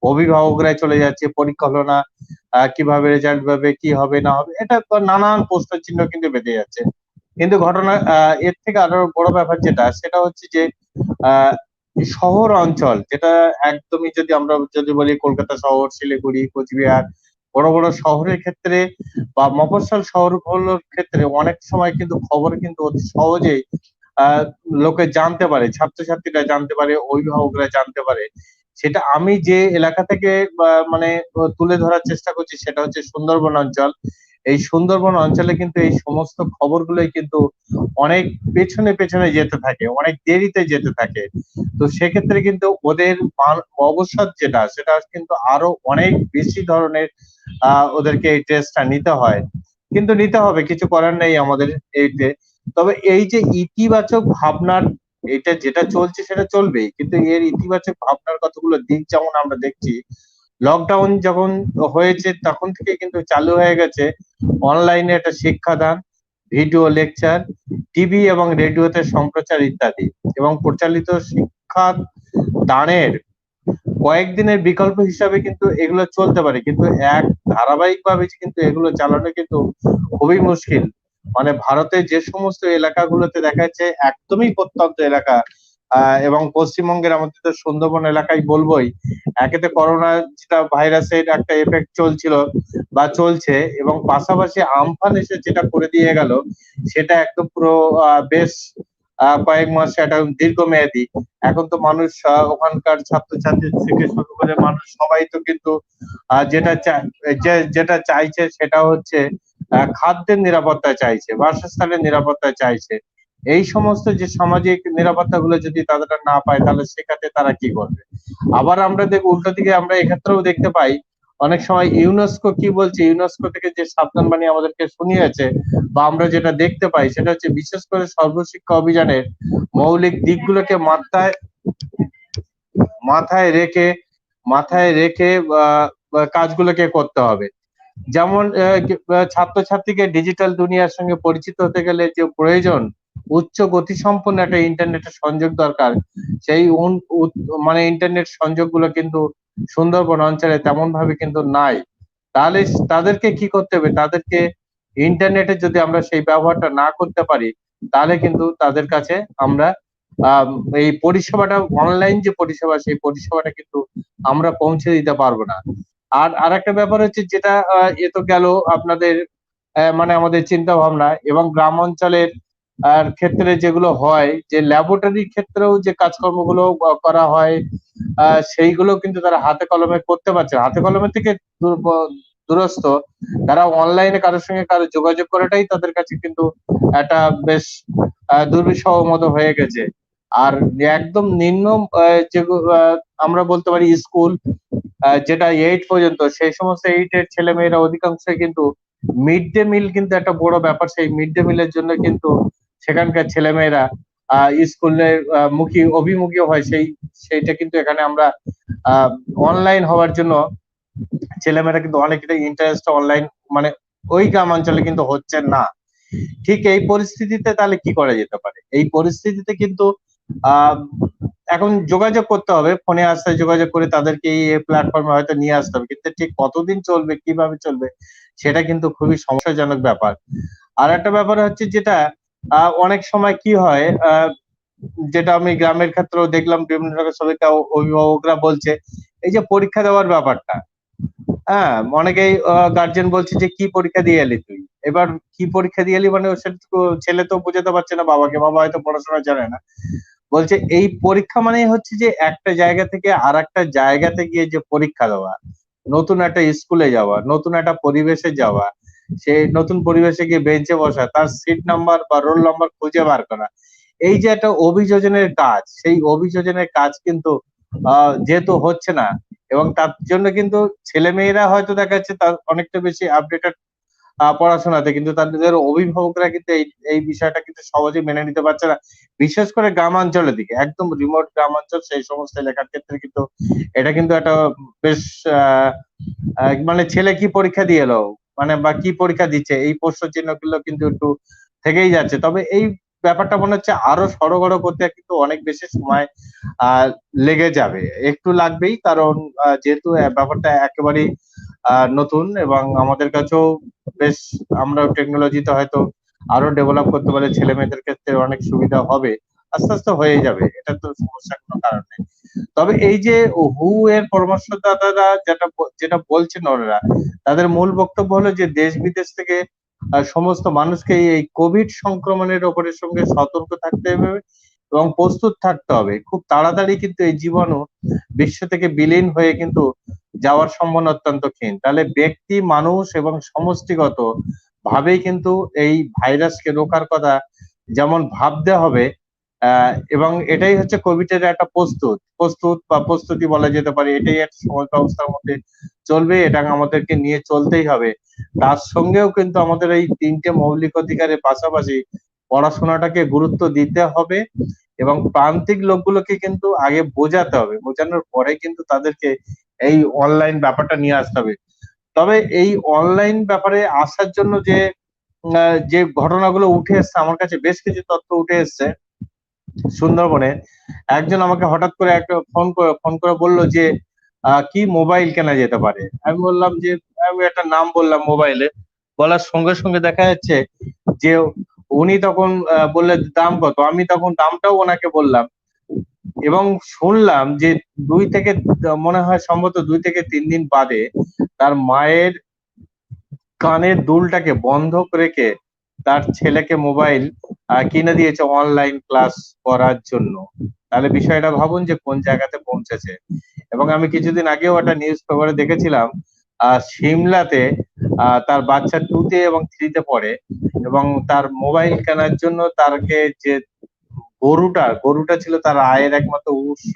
C: অভিভাবকরাই চলে যাচ্ছে, পরীক্ষা হলো না, কিভাবে রেজাল্ট পাবে, কি হবে না হবে, এটা নানান প্রশ্ন চিহ্ন কিন্তু বেঁধে যাচ্ছে। কিন্তু ঘটনা এর থেকে আরো বড় ব্যাপার যেটা, সেটা হচ্ছে যে আহ শহর অঞ্চল, যেটা একদমই যদি আমরা যদি বলি কলকাতা শহর, শিলিগুড়ি, কোচবিহার, বড় বড় শহরের ক্ষেত্রে বা মফস্বল শহরগুলোর ক্ষেত্রে অনেক সময় কিন্তু খবর কিন্তু অতি সহজেই আহ লোকে জানতে পারে, ছাত্রছাত্রীরা জানতে পারে, অভিভাবকরা জানতে পারে। সেটা আমি যে এলাকা থেকে মানে তুলে ধরার চেষ্টা করছি সেটা হচ্ছে সুন্দরবন অঞ্চল। এই সুন্দরবন অঞ্চলে কিন্তু এই সমস্ত খবরগুলোই কিন্তু অনেক পেছনে পেছনে যেতে থাকে, অনেক দেরিতে যেতে থাকে। তো সেক্ষেত্রে কিন্তু ওদের ভবিষ্যৎ যেটা, সেটা কিন্তু আরো অনেক বেশি ধরনের ওদেরকে এই টেস্টটা নিতে হয়, কিন্তু নিতে হবে, কিছু করার নেই আমাদের এইতে। তবে এই যে ইতিবাচক ভাবনার, এটা যেটা চলছে সেটা চলবেই, কিন্তু এর ইতিবাচক ভাবনার কতগুলো দিক যেমন আমরা দেখছি, লকডাউন যখন হয়েছে তখন থেকে কিন্তু চালু হয়ে গেছে অনলাইনে একটা শিক্ষাদান, ভিডিও লেকচার, টিভি এবং রেডিওতে সম্প্রচার ইত্যাদি, এবং প্রচালিত শিক্ষা দানের কয়েকদিনের বিকল্প হিসাবে কিন্তু এগুলো চলতে পারে, কিন্তু এক ধারাবাহিক ভাবে কিন্তু এগুলো চালানো কিন্তু খুবই মুশকিল। মানে ভারতে যে সমস্ত এলাকাগুলোতে দেখা যাচ্ছে একদমই প্রত্যন্ত এলাকা, এবং পশ্চিমবঙ্গের আমাদের তো সুন্দরবন এলাকায় বলবোই, একেতে করোনা যেটা ভাইরাসের একটা এফেক্ট চলছিল বা চলছে, এবং পাশাপাশি আমফান এসে যেটা করে দিয়ে গেল, সেটা একদম পুরো বেশ কয়েক মাস একটা দীর্ঘমেয়াদী। এখন তো মানুষ ওখানকার ছাত্রছাত্রী থেকে শুরু করে মানুষ সবাই তো কিন্তু যেটা চাইছে সেটা হচ্ছে খাদ্যের নিরাপত্তা চাইছে, বাসস্থানের নিরাপত্তা চাইছে। এই সমস্ত যে সামাজিক নিরাপত্তা গুলো যদি তারা না পায়, তাহলে সেক্ষেত্রে তারা কি করবে? আবার আমরা উল্টো দিকে আমরা এক্ষেত্রেও দেখতে পাই, অনেক সময় ইউনেস্কো কি বলছে, ইউনেস্কো থেকে যে সাবধানবাণী আমাদেরকে শুনিয়েছে বা আমরা যেটা দেখতে পাই, সেটা হচ্ছে বিশেষ করে সর্বশিক্ষা অভিযানের মৌলিক দিকগুলোকে মাথায় রেখে মাথায় রেখে কাজগুলোকে করতে হবে। যেমন ছাত্রছাত্রীকে ডিজিটাল দুনিয়ার সঙ্গে পরিচিত হতে গেলে যে প্রয়োজন, উচ্চ গতিসম্পন্ন একটা ইন্টারনেটের সংযোগ দরকার, সেই মানে ইন্টারনেট সংযোগগুলো কিন্তু সুন্দরবন অঞ্চলে তেমন ভাবে কিন্তু নাই। তাহলে তাদেরকে কি করতে হবে, তাদেরকে ইন্টারনেটে যদি আমরা সেই ব্যবহারটা না করতে পারি, তাহলে কিন্তু তাদের কাছে আমরা এই পরিষেবাটা, অনলাইন যে পরিষেবা, সেই পরিষেবাটা কিন্তু আমরা পৌঁছে দিতে পারবো না। আর আরেকটা ব্যাপার হচ্ছে যেটা এ তো গেল আপনাদের মানে আমাদের চিন্তা ভাবনা, এবং গ্রাম অঞ্চলের ক্ষেত্রে যেগুলো হয়, যে ল্যাবরেটরির ক্ষেত্রেও যে কাজকর্মগুলো করা হয়, সেইগুলো কিন্তু তারা হাতে কলমে করতে পারছে, হাতে কলমে থেকে দূরস্থ, তারা অনলাইনে কারোর সঙ্গে কারো যোগাযোগ করাটাই তাদের কাছে কিন্তু একটা বেশ দুর্বিষহ মতো হয়ে গেছে। আর একদম নিম্ন আমরা বলতে পারি স্কুল, যেটা 8 পর্যন্ত, সেই সমস্ত 8 এর ছেলে মেয়েরা অধিকাংশ কিন্তু মিড ডে মিল কিন্তু একটা বড় ব্যাপার, সেই মিড ডে মিলের জন্য কিন্তু সেখানকার ছেলে মেয়েরা স্কুলের অভিমুখী হয়, সেইটা কিন্তু এখানে আমরা অনলাইন হওয়ার জন্য ছেলেমেয়েরা কিন্তু অনেকটাই ইন্টারেস্ট অনলাইন, মানে ওই গ্রাম অঞ্চলে কিন্তু হচ্ছে না। ঠিক এই পরিস্থিতিতে তাহলে কি করা যেতে পারে? এই পরিস্থিতিতে কিন্তু আহ এখন যোগাযোগ করতে হবে, ফোনে আসতে যোগাযোগ করে তাদেরকে এই প্ল্যাটফর্মে হয়তো নিয়ে আসতে হবে, কিন্তু ঠিক কতদিন চলবে, কিভাবে চলবে, সেটা কিন্তু খুবই সমস্যাজনক ব্যাপার। আর একটা ব্যাপার হচ্ছে যেটা অনেক সময় কি হয়, যেটা আমি গ্রামের ক্ষেত্রেও দেখলাম, বিভিন্ন রকম সবাইকে অভিভাবকরা বলছে, এই যে পরীক্ষা দেওয়ার ব্যাপারটা, হ্যাঁ, অনেকেই গার্জেন বলছে যে কি পরীক্ষা দিয়ে এলি তুই, এবার কি পরীক্ষা দিয়ে এলি মানে ছেলে তো বোঝাতে পারছে না বাবাকে, বাবা হয়তো পড়াশোনা জানে না, বলছে এই পরীক্ষা মানে হচ্ছে যে একটা জায়গা থেকে আর একটা জায়গাতে গিয়ে যে পরীক্ষা দেওয়া, নতুন একটা স্কুলে যাওয়া, নতুন একটা পরিবেশে যাওয়া, সেই নতুন পরিবেশে গিয়ে বেঞ্চে বসা, তার সিট নাম্বার বা রোল নাম্বার খুঁজে বার করা, এই যে একটা অভিযোজনের কাজ, সেই অভিযোজনের কাজ কিন্তু যেহেতু হচ্ছে না, এবং তার জন্য কিন্তু ছেলে মেয়েরা হয়তো দেখা যাচ্ছে তার অনেকটা বেশি আপডেটেড পড়াশোনাতে, কিন্তু তাদের অভিভাবকরা কিন্তু এই বিষয়টা কিন্তু সহজে মেনে নিতে পারছে না। বিশেষ করে গ্রামাঞ্চলের দিকে, একদম রিমোট গ্রামাঞ্চল, সেই সমস্ত এলাকার ক্ষেত্রে কিন্তু এটা কিন্তু একটা বেশ মানে ছেলে কি পরীক্ষা দিয়ে এলো, মানে বা কি পরীক্ষা দিচ্ছে, এই প্রশ্ন চিহ্নগুলো কিন্তু একটু থেকেই যাচ্ছে। তবে এই ব্যাপারটা মনে হচ্ছে আরো সড়গড় করতে কিন্তু অনেক বেশি সময় লেগে যাবে, একটু লাগবেই, কারণ যেহেতু ব্যাপারটা একেবারেই নতুন, এবং আমাদের কাছেও বেশ, আমরা টেকনোলজিতে হয়তো আরো ডেভেলপ করতে পারে, ছেলে মেয়েদের ক্ষেত্রে অনেক সুবিধা হবে, আস্তে আস্তে হয়ে যাবে, এটা তো সমস্যার কোনো কারণ নেই। তবে এই যে হু এর পরামর্শদাতারা যেটা বলছেন ওনারা, তাদের মূল বক্তব্য হলো যে দেশ বিদেশ থেকে সমস্ত মানুষকে এই কোভিড সংক্রমণের ওপরে সঙ্গে সতর্ক থাকতে হবে এবং প্রস্তুত থাকতে হবে। খুব তাড়াতাড়ি কিন্তু এই জীবাণু বিশ্ব থেকে বিলীন হয়ে কিন্তু যাওয়ার সম্ভাবনা অত্যন্ত ক্ষীণ। তাহলে ব্যক্তি, মানুষ এবং সমষ্টিগত ভাবেই কিন্তু এই ভাইরাসকে রোখার কথা যেমন ভাবতে হবে, এবং এটাই হচ্ছে কোভিড এর একটা প্রস্তুত বা প্রস্তুতি বলা যেতে পারে। এটাই একটা সমাজ ব্যবস্থার মধ্যে চলবে, এটা আমাদেরকে নিয়ে চলতেই হবে। তার সঙ্গেও কিন্তু আমাদের এই তিনটে মৌলিক অধিকারের পাশাপাশি পড়াশোনাটাকে গুরুত্ব দিতে হবে এবং প্রান্তিক লোকগুলোকে কিন্তু আগে বোঝাতে হবে, বোঝানোর পরে কিন্তু তাদেরকে এই অনলাইন ব্যাপারটা নিয়ে আসতে হবে। তবে এই অনলাইন ব্যাপারে আসার জন্য যে ঘটনাগুলো উঠে এসছে, আমার কাছে বেশ কিছু তথ্য উঠে এসছে। সুন্দরবনে একজন আমাকে হঠাৎ করে একটা ফোন করে বলল যে কি মোবাইল কেনা যেতে পারে। আমি বললাম যে, আমি একটা নাম বললাম মোবাইলে, বলার সঙ্গে সঙ্গে দেখা যাচ্ছে যে উনি তখন বললেন দাম কত, আমি তখন দামটাও ওনাকে বললাম এবং শুনলাম যে মনে হয় সম্ভবত 2 থেকে 3 দিন বাদে তার মায়ের কানের দুলটাকে বন্ধ রেখে তার ছেলেকে মোবাইল কিনে দিয়েছে অনলাইন ক্লাস করার জন্য। তাহলে বিষয়টা ভাবুন যে কোন জায়গাতে পৌঁছেছে। এবং আমি কিছুদিন আগেও একটা নিউজ পেপারে দেখেছিলাম, সিমলাতে তার বাচ্চা 2 তে এবং 3 তে পড়ে এবং তার মোবাইল কেনার জন্য তারকে যে গরুটা ছিল তার আয়ের একমাত্র উৎস,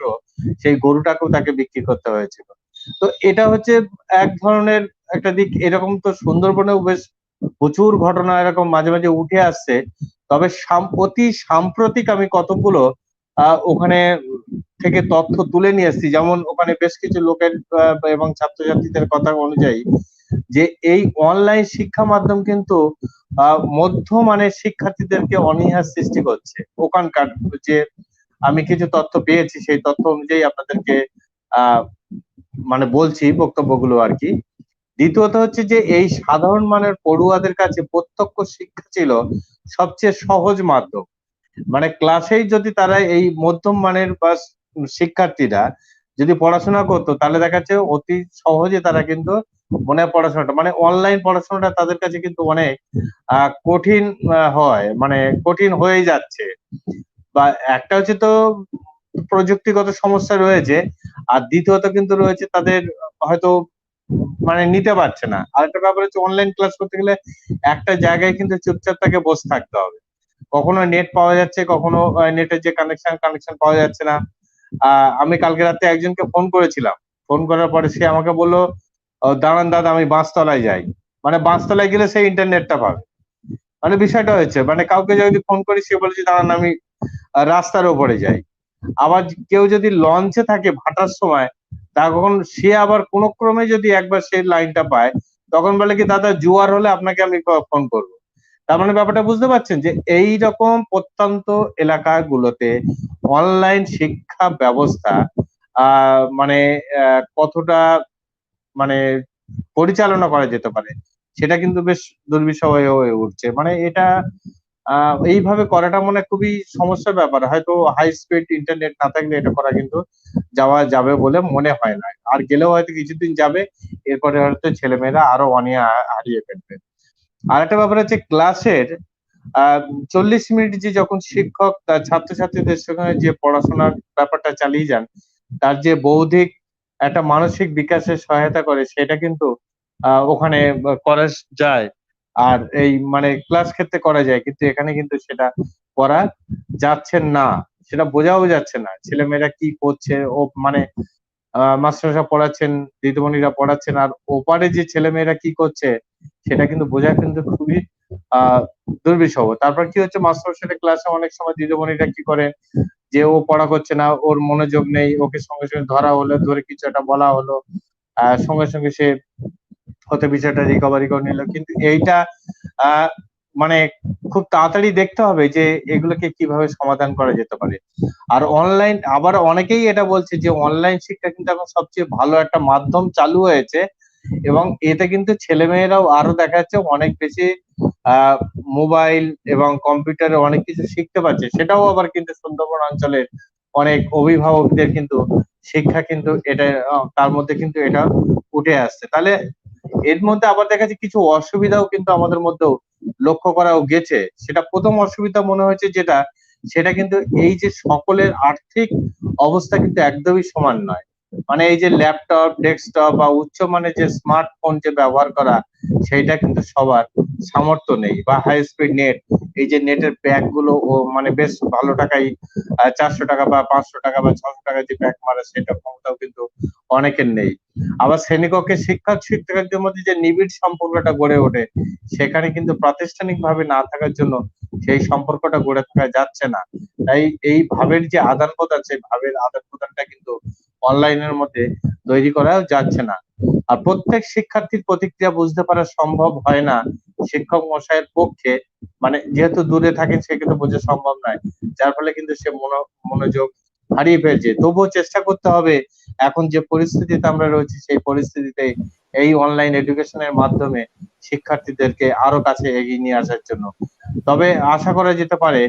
C: সেই গরুটাকেও তাকে বিক্রি করতে হয়েছিল। তো এটা হচ্ছে এক ধরনের একটা দিক। এরকম তো সুন্দরবনেও বেশ প্রচুর ঘটনা এরকম মাঝে মাঝে উঠে আসছে। তবে অতি সাম্প্রতিক আমি কতগুলো ওখানে থেকে তথ্য তুলে নিয়ে এসেছি। যেমন ওখানে বেশ কিছু লোকের এবং ছাত্রছাত্রীদের কথা অনুযায়ী যে এই অনলাইন শিক্ষা মাধ্যম কিন্তু মধ্যমানের শিক্ষার্থীদেরকে অনীহার সৃষ্টি করছে। ওখানকার যে আমি কিছু তথ্য পেয়েছি, সেই তথ্য অনুযায়ী আপনাদেরকে আহ মানে বলছি বক্তব্যগুলো আর কি। দ্বিতীয়ত হচ্ছে যে এই সাধারণ মানের পড়ুয়াদের কাছে প্রত্যক্ষ শিক্ষা ছিল সবচেয়ে সহজ মাধ্যম। মানে ক্লাসেই যদি তারা এই মধ্যম মানের বা শিক্ষার্থীরা যদি পড়াশোনা করতো, তাহলে দেখা যাচ্ছে অতি সহজে তারা কিন্তু মনে পড়াশোনাটা, মানে অনলাইন পড়াশোনাটা তাদের কাছে কিন্তু অনেক কঠিন হয়, মানে কঠিন হয়ে যাচ্ছে। বা একটা হচ্ছে তো প্রযুক্তিগত সমস্যা রয়েছে, আর দ্বিতীয়ত কিন্তু রয়েছে তাদের হয়তো মানে নিতে পারছে না। আরেকটা ব্যাপার হচ্ছে অনলাইন ক্লাস করতে গেলে একটা জায়গায় কিন্তু চুপচাপ তাকে বসে থাকতে হবে। কখনো নেট পাওয়া যাচ্ছে, কখনো নেটের যে কানেকশন পাওয়া যাচ্ছে না। আমি কালকে রাতে একজনকে ফোন করেছিলাম, ফোন করার পরে সে আমাকে বললো দাঁড়ান দাদা আমি বাঁশতলায় যাই। মানে বাঁশতলায় গেলে সে ইন্টারনেটটা পাবে। মানে বিষয়টা হচ্ছে মানে কাউকে যদি ফোন করি সে বলেছে দাঁড়ান আমি রাস্তার উপরে যাই। আবার কেউ যদি লঞ্চে থাকে ভাটার সময়, তখন সে আবার কোন ক্রমে যদি একবার সে লাইনটা পায়, তখন বলে কি দাদা জোয়ার হলে আপনাকে আমি ফোন করবো। তার মানে ব্যাপারটা বুঝতে পারছেন যে এই রকম প্রত্যন্ত এলাকাগুলোতে অনলাইন শিক্ষা ব্যবস্থা মানে কতটা মানে পরিচালনা করা যেতে পারে, সেটা কিন্তু বেশ দুর্বিষহ হয়ে উঠছে। মানে এটা এইভাবে করাটা মনে খুবই সমস্যার ব্যাপার। হয়তো হাই স্পিড ইন্টারনেট না থাকলে এটা করা কিন্তু যাওয়া যাবে বলে মনে হয় না। আর গেলেও হয়তো কিছুদিন যাবে, এরপরে হয়তো ছেলেমেয়েরা আরো অনীহা হারিয়ে ফেলবে। আর একটা ব্যাপার হচ্ছে ক্লাসের 40 মিনিট যে যখন শিক্ষক তার ছাত্রছাত্রীদের সঙ্গে যে পড়াশোনার ব্যাপারটা চালিয়ে যান, তার যে বৌদ্ধিক একটা মানসিক বিকাশের সহায়তা করে, সেটা কিন্তু ওখানে করা যায়। আর এই মানে ক্লাস ক্ষেত্রে করা যায়, কিন্তু এখানে কিন্তু সেটা করা যাচ্ছে না, সেটা বোঝাও যাচ্ছে না ছেলেমেয়েরা কি করছে। ও মানে মাস্টাররা পড়াচ্ছেন, দিদিমণিরা পড়াচ্ছেন, আর ওপারে যে ছেলেমেয়েরা কি করছে সেটা কিন্তু বোঝা কিন্তু খুবই দুর্বিষহ। তারপর কি হচ্ছে, মাস্টারমশাইয়ের ক্লাসে অনেক সময় দিদিমণিরা কি করে যে ও পড়া করছে না, ওর মনোযোগ নেই, ওকে সঙ্গে সঙ্গে ধরা হলো, ধরে কিছু একটা বলা হলো, সঙ্গে সঙ্গে সে হতে বিষয়টা রিকভারি করে নিল। কিন্তু এইটা মানে খুব তাড়াতাড়ি দেখতে হবে যে এগুলোকে কিভাবে সমাধান করা যেতে পারে। আর অনলাইন, আবার অনেকেই এটা বলছে যে অনলাইন শিক্ষা কিন্তু এখন সবচেয়ে ভালো একটা মাধ্যম চালু হয়েছে এবং এতে কিন্তু ছেলেমেয়েরাও আরো দেখা যাচ্ছে অনেক বেশি মোবাইল এবং কম্পিউটারে অনেক কিছু শিখতে পারছে, সেটাও আবার কিন্তু সুন্দরবন অঞ্চলের অনেক অভিভাবকদের কিন্তু শিক্ষা কিন্তু এটা তার মধ্যে কিন্তু এটা উঠে আসছে। তাহলে এর মধ্যে আবার দেখা যাচ্ছে কিছু অসুবিধাও কিন্তু আমাদের মধ্যেও লক্ষ্য করাও গেছে। সেটা প্রথম অসুবিধা মনে হয়েছে যেটা, সেটা কিন্তু এই যে সকলের আর্থিক অবস্থা কিন্তু একদমই সমান নয়। মানে এই যে ল্যাপটপ, ডেস্কটপ বা উচ্চমানের যে স্মার্টফোন যে ব্যবহার করা, সেইটা কিন্তু সবার সামর্থ্য নেই। বা হাই স্পিড নেট, এই যে নেটের প্যাক গুলো ও মানে বেশ ভালো টাকায় 400 টাকা বা 500 টাকা বা 600 টাকা যে প্যাক মারা, সেটা ক্ষমতাও কিন্তু অনেকের নেই। আবার শ্রেণীকক্ষে শিক্ষক শিক্ষার্থীদের মধ্যে যে নিবিড় সম্পর্কটা গড়ে ওঠে, সেখানে কিন্তু প্রাতিষ্ঠানিক ভাবে না থাকার জন্য সেই সম্পর্কটা গড়ে থাকা যাচ্ছে না। তাই এই ভাবের যে আদান প্রদান, সেই ভাবের আদান প্রদানটা কিন্তু অনলাইনের মধ্যে তৈরি করা যাচ্ছে না। আর প্রত্যেক শিক্ষার্থীর প্রতিক্রিয়া বুঝতে পারা সম্ভব হয় না শিক্ষক মশাইয়ের পক্ষে, মানে যেহেতু দূরে থাকেন সেক্ষেত্রে বোঝা সম্ভব নয়, যার ফলে কিন্তু সে মনোযোগ হারিয়ে ফেলছে। তবুও চেষ্টা করতে হবে এখন যে পরিস্থিতিতে আমরা রয়েছি, সেই পরিস্থিতিতে এই অনলাইন এডুকেশনের মাধ্যমে শিক্ষার্থীদেরকে আরো কাছে এগিয়ে নিয়ে আসার জন্য। তবে আশা করা যেতে পারে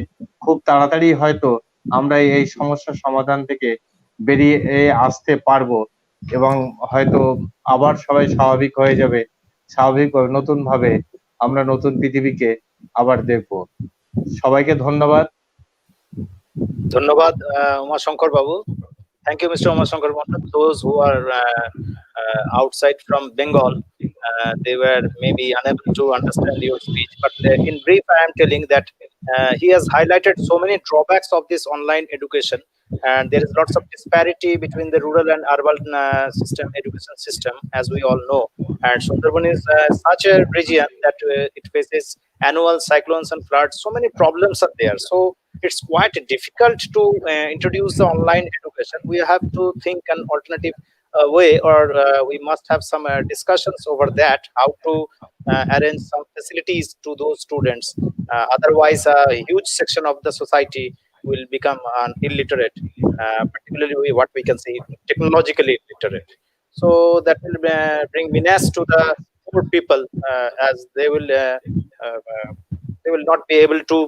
C: খুব তাড়াতাড়ি হয়তো আমরা এই সমস্যার সমাধান থেকে বেরিয়ে আসতে পারবো এবং হয়তো আবার সবাই স্বাভাবিক হয়ে যাবে। স্বাভাবিকভাবে নতুন ভাবে আমরা নতুন পৃথিবীকে আবার দেখবো। সবাইকে ধন্যবাদ।
A: ধন্যবাদ উমাশঙ্কর বাবু। Thank you, Mr. Umashankar Mondal. Those who are outside from Bengal, they were maybe unable to understand your speech. But in brief, I am telling that he has highlighted so many drawbacks of this online education, and there is lots of disparity between the rural and urban education system, as we all know. And Sundarban is such a region that it faces annual cyclones and floods. So many problems are there. So it's quite difficult to introduce the online education. We have to think an alternative way, or we must have some discussions over that, how to arrange some facilities to those students. Otherwise, a huge section of the society will become illiterate, particularly what we can say technologically illiterate. So that will bring menace to the poor people, as they will not be able to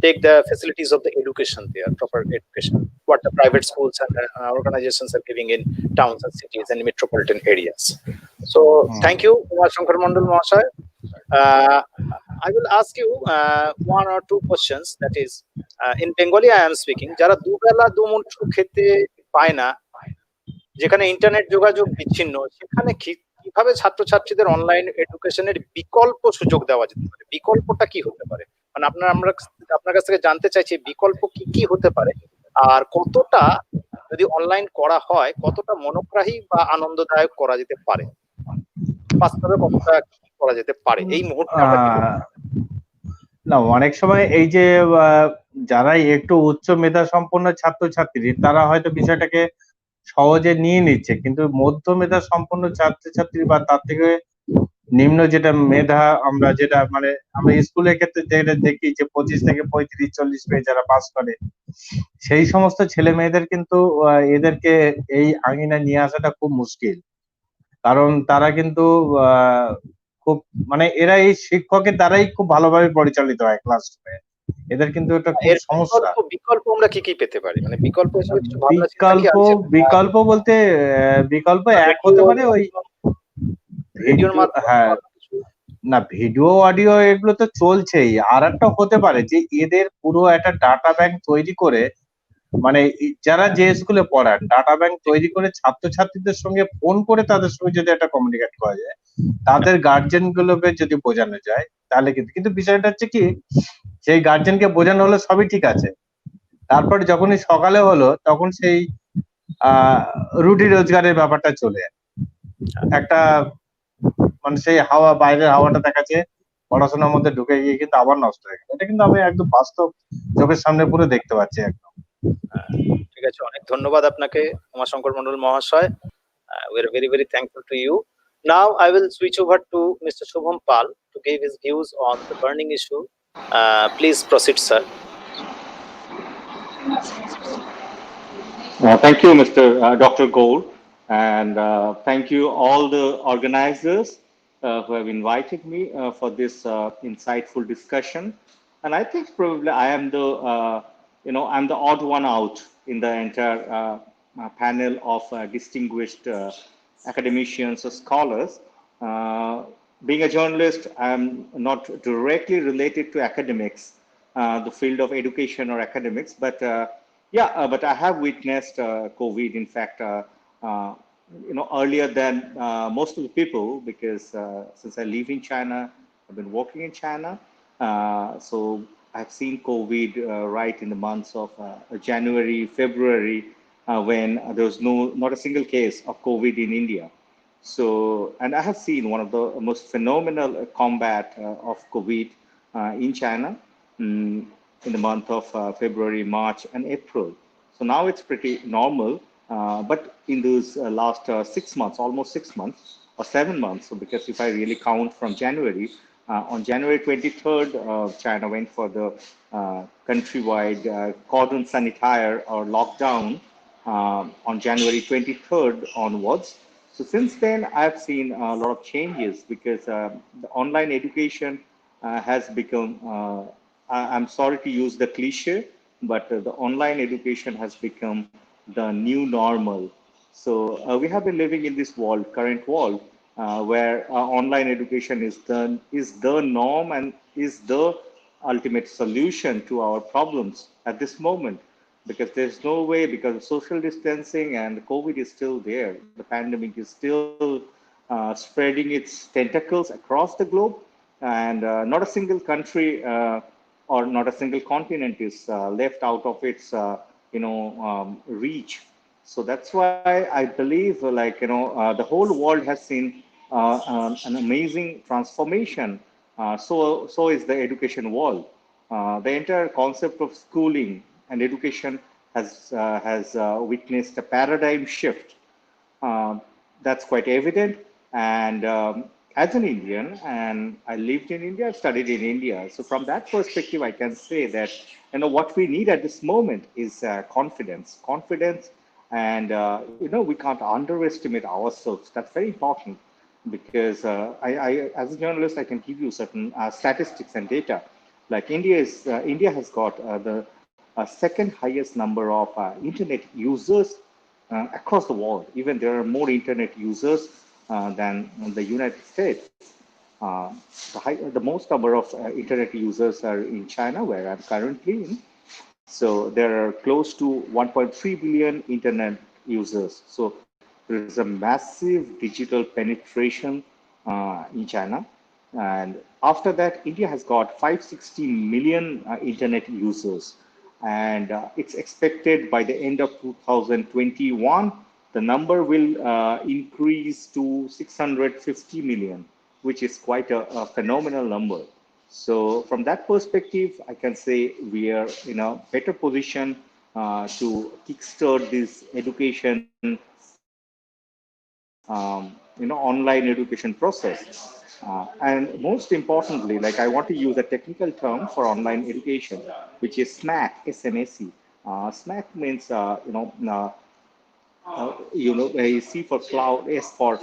A: take the facilities of the education there, proper education, what the private schools and organizations are giving in towns and cities and metropolitan areas. So thank you, Umashankar Mondal Mahashay. I will ask you one or two questions. That is, in Bengali I am speaking. যারা দুবেলা দুমুঠো খেতে পায় না, যেখানে internet যোগাযোগ বিচ্ছিন্ন, সেখানে কিভাবে ছাত্রছাত্রীদের অনলাইন এডুকেশনের বিকল্প সুযোগ দেওয়া যেতে পারে? বিকল্পটা কি হতে পারে? মানে আমরা আপনার কাছ থেকে জানতে চাইছি বিকল্প কি কি হতে পারে, আর কতটা যদি অনলাইন করা হয় কতটা মনোগ্রাহী বা আনন্দদায়ক করা যেতে পারে, বাস্তবে কতটা করা যেতে পারে এই মুহূর্তে আমরা
C: না, অনেক সময় এই যে যারা একটু উচ্চ মেধা সম্পন্ন ছাত্রছাত্রী, তারা হয়তো বিষয়টাকে সহজে নিয়ে নিচ্ছে, কিন্তু মধ্য মেধা সম্পন্ন ছাত্রছাত্রী বা তার থেকে নিম্ন যেটা মেধা, আমরা যেটা মানে আমরা স্কুলের ক্ষেত্রে যেটা দেখি যে 25 থেকে 35-40 পেয়ে যারা পাস করে, সেই সমস্ত ছেলে মেয়েদের কিন্তু এদেরকে এই আঙিনা নিয়ে আসাটা খুব মুশকিল। কারণ তারা কিন্তু খুব মানে এরা এই শিক্ষকের দ্বারাই খুব ভালোভাবে পরিচালিত হয় ক্লাসরুমে। এদের কিন্তু এটা খুব সমস্যা।
A: বিকল্প আমরা কি কি পেতে পারি? মানে বিকল্প হিসেবে কিছু ভাবনা
C: বিকল্প বলতে বিকল্প এক হতে পারে ওই ভিডিওর মাধ্যমে। হ্যাঁ, না ভিডিও অডিও এগুলো তো চলছেই। আর একটা হতে পারে যে এদের পুরো একটা ডাটা ব্যাংক তৈরি করে, মানে যারা যে স্কুলে পড়ান ডাটা ব্যাংক তৈরি করে ছাত্রছাত্রীদের সঙ্গে ফোন করে তাদের সঙ্গে যদি একটা কমিউনিকেট করা যায়, তাদের গার্জেন গুলোকে যদি বোঝানো যায়, তাহলে কিন্তু বিষয়টা হচ্ছে কি, সেই গার্জেনকে বোঝানো হলো সবই ঠিক আছে, তারপর যখনই সকালে হলো তখন সেই রুটি রোজগারের ব্যাপারটা চলে একটা মানে সেই হাওয়া, বাইরের হাওয়াটা দেখাচ্ছে পড়াশোনার মধ্যে ঢুকে গিয়ে কিন্তু আবার নষ্ট হয়ে গেল। এটা কিন্তু আমি একদম বাস্তব চোখের সামনে পুরো দেখতে পাচ্ছি একদম।
A: ঠিক আছে, অনেক ধন্যবাদ আপনাকে উমাশঙ্কর মন্ডল মহাশয়। We are very very thankful to you. Now I will switch over to Mr. Shubham Pal to give his views on the burning issue. Please proceed, sir.
D: Thank you, Mr. Dr. Gold, and thank you all the organizers who have invited me for this insightful discussion. And I think probably I am the, I'm the odd one out in the entire panel of distinguished academicians or scholars. Uh, Being a journalist, I'm not directly related to academics, the field of education or academics, but but I have witnessed COVID. In fact, earlier than most of the people, because since I live in China, I've been working in China, so I've seen COVID right in the months of January, February, when there was not a single case of COVID in India. So, and I have seen one of the most phenomenal combat of COVID in China in the month of February, March, and April. So now it's pretty normal. But in those last 6 months, almost 6 months or 7 months, so because if I really count from January, on January 23rd, China went for the countrywide cordon sanitaire or lockdown on January 23rd onwards. So since then, I've seen a lot of changes because the online education has become, I'm sorry to use the cliche, but the online education has become the new normal. So we have been living in this world, current world, where online education is the norm and is the ultimate solution to our problems at this moment, because there's no way, because of social distancing and COVID is still there. The pandemic is still spreading its tentacles across the globe, and not a single country or not a single continent is left out of its reach. So that's why I believe, the whole world has seen an amazing transformation. So is the education world. The entire concept of schooling and education has witnessed a paradigm shift. That's quite evident. And as an Indian, and I lived in India, I've studied in India. So from that perspective, I can say that what we need at this moment is confidence, and we can't underestimate ourselves. That's very important because as a journalist, I can give you certain statistics and data. Like India has got the second highest number of internet users across the world. Even there are more internet users than the United States. The most number of internet users are in China, where I'm currently in. So there are close to 1.3 billion internet users. So there is a massive digital penetration in China. And after that, India has got 560 million internet users. And it's expected by the end of 2021, the number will increase to 650 million, which is quite a phenomenal number. So from that perspective, I can say we are in a better position to kickstart this education, online education process. And most importantly, like I want to use a technical term for online education, which is SMAC, SMAC. SMAC means, C for cloud, S for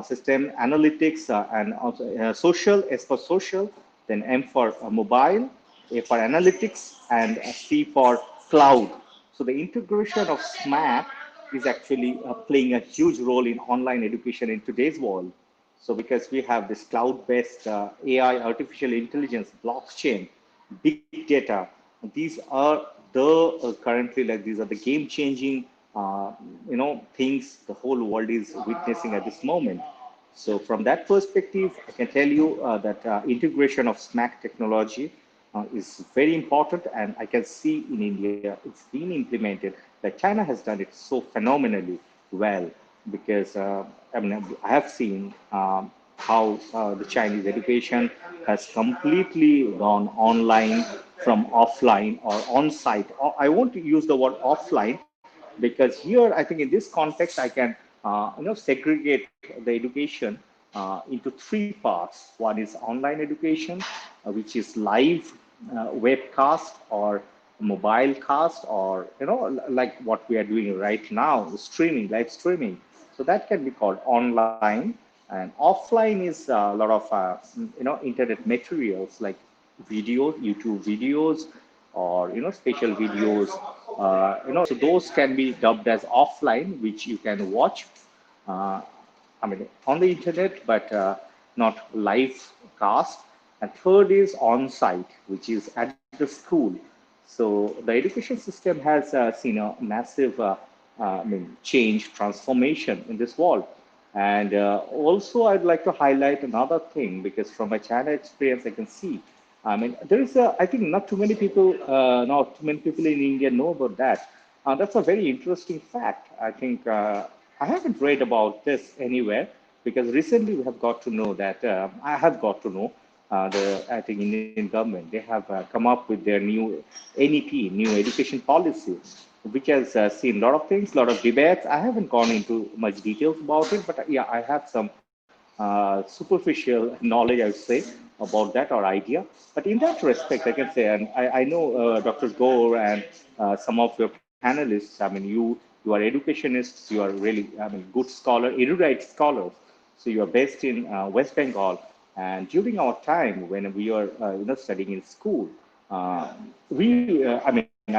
D: system analytics, and also social, S for social, then M for mobile, A for analytics, and C for cloud. So the integration of SMAP is actually playing a huge role in online education in today's world. So because we have this cloud-based AI, artificial intelligence, blockchain, big data, these are the currently, like, these are the game-changing things the whole world is witnessing at this moment. So from that perspective, I can tell you that integration of SMAC technology is very important, and I can see in India it's been implemented. Like China has done it so phenomenally well, because I have seen how the Chinese education has completely gone online from offline or on-site. I won't use the word offline, because here I think in this context I can segregate the education into three parts. One is online education, which is live webcast or mobile cast, or like what we are doing right now, streaming, live streaming. So that can be called online. And offline is a lot of internet materials like videos, YouTube videos, or special videos. So those can be dubbed as offline, which you can watch. Uh, I mean, on the internet, but not live cast. And third is on-site, which is at the school. So the education system has seen a massive, change, transformation in this world. And also, I'd like to highlight another thing because from my China experience, I can see. I mean, there is a. I think not too many people in India know about that. That's a very interesting fact. I think I haven't read about this anywhere because recently we have got to know that I have got to know I think Indian government they have come up with their new NEP, new education policy, which has seen a lot of things, a lot of debates. I haven't gone into much details about it, but yeah, I have some superficial knowledge, I would say, about that or idea. But in that respect, I can say, and I know Dr. Gore and some of your panelists. I mean, you are educationists. You are really, I mean, good scholar, erudite scholars. So you are based in West Bengal, and during our time when we were, studying in school, I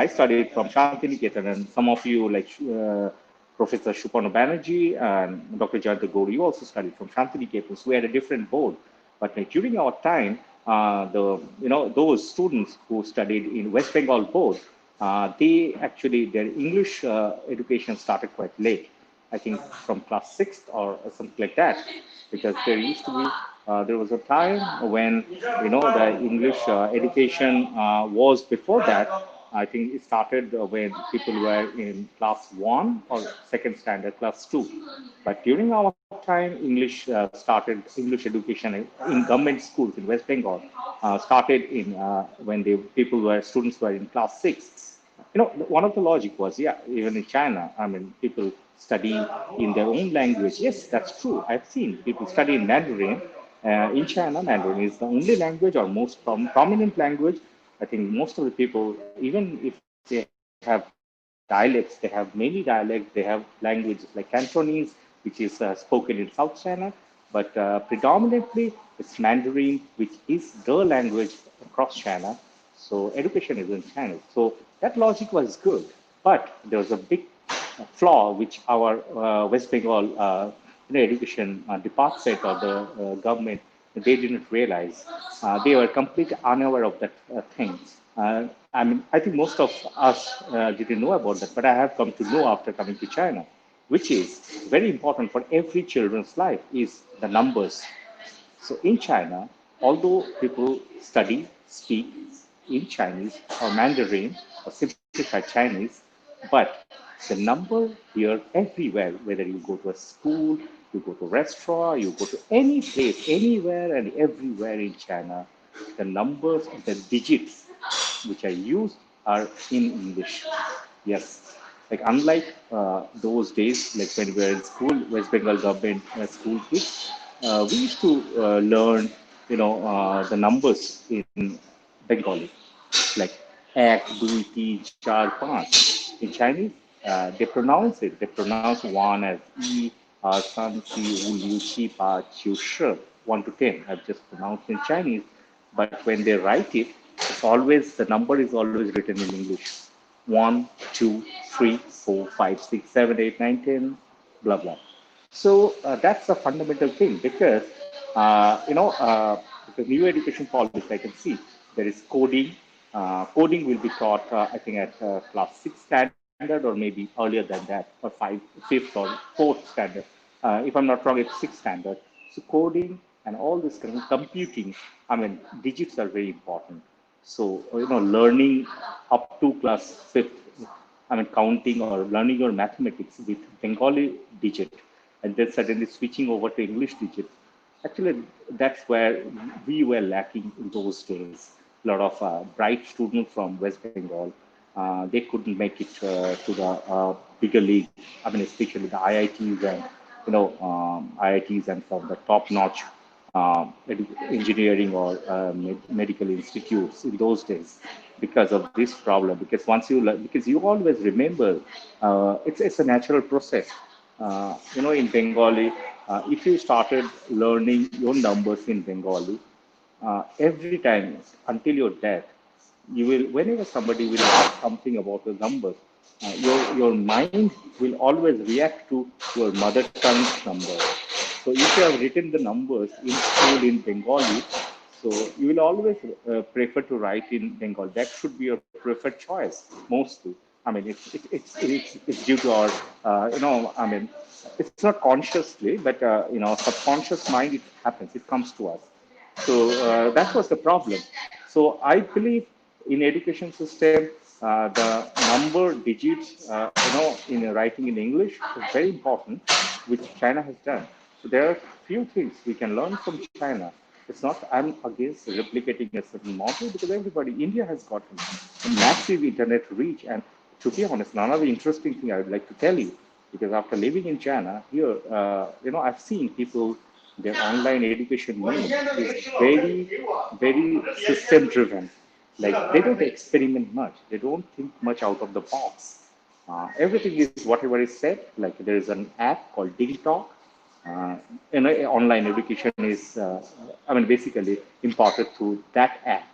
D: studied from Shantiniketan, and some of you like Professor Shupano Banerjee and Dr. Jayanta Gaur, you also studied from Shantiniketan. So we had a different board. But during our time, those students who studied in West Bengal board, they actually their English education started quite late. I think from class sixth or something like that, because there was a time when the English education was before that. I think it started when people were in class one or second standard, class two. But during our time, English education in government schools in West Bengal started in when students were in class six. One of the logic was, yeah, even in China, I mean, people study in their own language. Yes, that's true. I've seen people study in Mandarin. In China, Mandarin is the only language or most prominent language. I think most of the people, even if they have dialects, they have many dialects. They have languages like Cantonese, which is spoken in South China, but predominantly it's Mandarin, which is the language across China. So education is in China. So that logic was good, but there was a big flaw which our West Bengal education department or the government they didn't realize. They were completely unaware of that thing. I mean, I think most of us didn't know about that, but I have come to know after coming to China, which is very important for every children's life is the numbers. So in China, although people study, speak in Chinese or Mandarin or simplified Chinese, but the number here everywhere, whether you go to a school, you go to a restaurant, you go to any place, anywhere and everywhere in China, the numbers, the digits which are used are in English. Yes. Like unlike those days, like when we were in school, West Bengal government school kids, we used to learn, the numbers in Bengali, like ek, dui, teen, char, panch. In Chinese, they pronounce it. They pronounce one as e, san, si, wu, liu, chi, pa, chiu, shi, 1 to 10. I've just pronounced in Chinese, but when they write it, it's always the number is always written in English. 1, 2, 3, 4, 5, 6, 7, 8, 9, 10, blah blah. So that's a fundamental thing because the new education policy I can see there is coding. Coding will be taught I think at class six standard or maybe earlier than that or fifth or fourth standard. If I'm not wrong, it's sixth standard. So coding and all this kind of computing. I mean, digits are very important. So learning up to class fifth. I mean, counting or learning your mathematics with Bengali digit and then suddenly switching over to English digit. Actually, that's where we were lacking in those days. A lot of bright students from West Bengal, they couldn't make it to the bigger league. I mean, especially the IITs and IITs and from the top-notch engineering or medical institutes in those days because of this problem. Because once you learn, because you always remember, it's a natural process. In Bengali, if you started learning your numbers in Bengali, every time until your death, you will, whenever somebody will ask something about the numbers, your mind will always react to your mother tongue number. So if you have written the numbers in school in Bengali, so you will always prefer to write in Bengali. That should be your preferred choice, mostly. I mean, it's due to our, I mean, it's not consciously, but, subconscious mind, it happens, it comes to us. So that was the problem. So I believe in education system, the number digits, in writing in English is very important, which China has done. So there are few things we can learn from China. It's not I'm against replicating a certain model because everybody, India has got a massive internet reach. And to be honest, another interesting thing I would like to tell you, because after living in China, here, I've seen people, their online education need is very system driven. Like they don't experiment much. They don't think much out of the box. Everything is whatever is said. Like there is an app called DigiTalk. Uh, online education is, basically imparted through that app.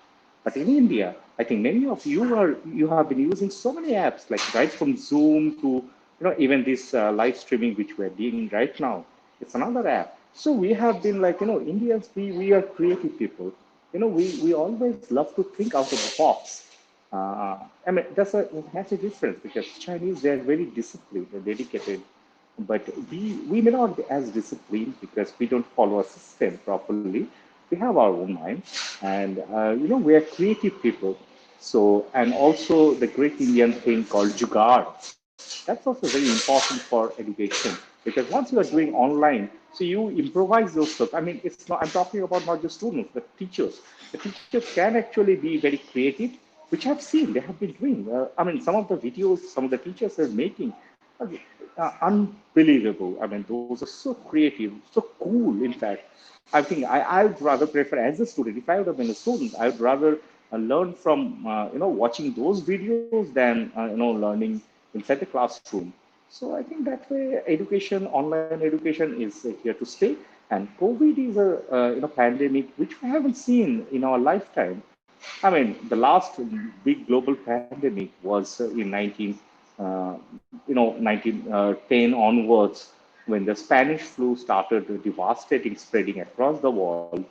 D: But in India, I think many of you have been using so many apps, like right from Zoom to even this live streaming which we're doing right now. It's another app. So we have been like Indians. We are creative people. We always love to think out of the box. That's a difference because Chinese, they're very disciplined, they're dedicated, but we may not be as disciplined because we don't follow a system properly. We have our own mind, and we are creative people. So, and also the great Indian thing called jugaad. That's also very important for education because once you are doing online, so you improvise those stuff. I mean, it's not. I'm talking about not just students, but teachers. The teachers can actually be very creative, which I've seen they have been doing. Some of the videos some of the teachers are making are unbelievable. I mean, those are so creative, so cool. In fact, I would rather prefer as a student. If I would have been a student, I would rather learn from watching those videos than learning inside the classroom. So I think that way education, online education is here to stay. And COVID is a pandemic which we haven't seen in our lifetime. I mean, the last big global pandemic was in 1910 onwards when the Spanish flu started devastating, spreading across the world.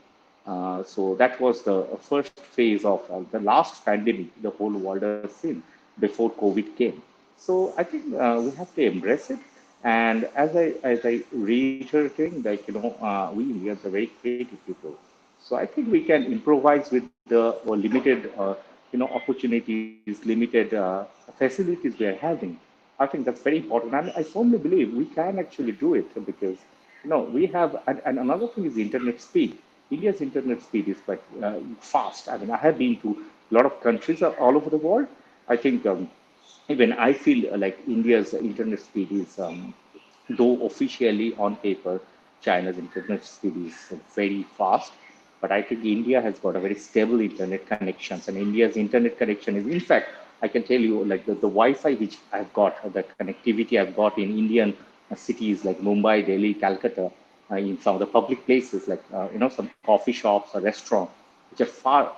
D: So that was the first phase of the last pandemic the whole world has seen before COVID came. So I think we have to embrace it. And as I reiterating, like we Indians are very creative people. So I think we can improvise with the limited opportunities, limited facilities we are having. I think that's very important, and I firmly believe we can actually do it because we have. And another thing is the internet speed. India's internet speed is quite fast. I mean, I have been to a lot of countries all over the world. I think even I feel like India's internet speed is, though officially on paper, China's internet speed is very fast. But I think India has got a very stable internet connections, and India's internet connection is, in fact, I can tell you, like the Wi-Fi which I've got, the connectivity I've got in Indian cities like Mumbai, Delhi, Calcutta, in some of the public places like some coffee shops or restaurants, which are far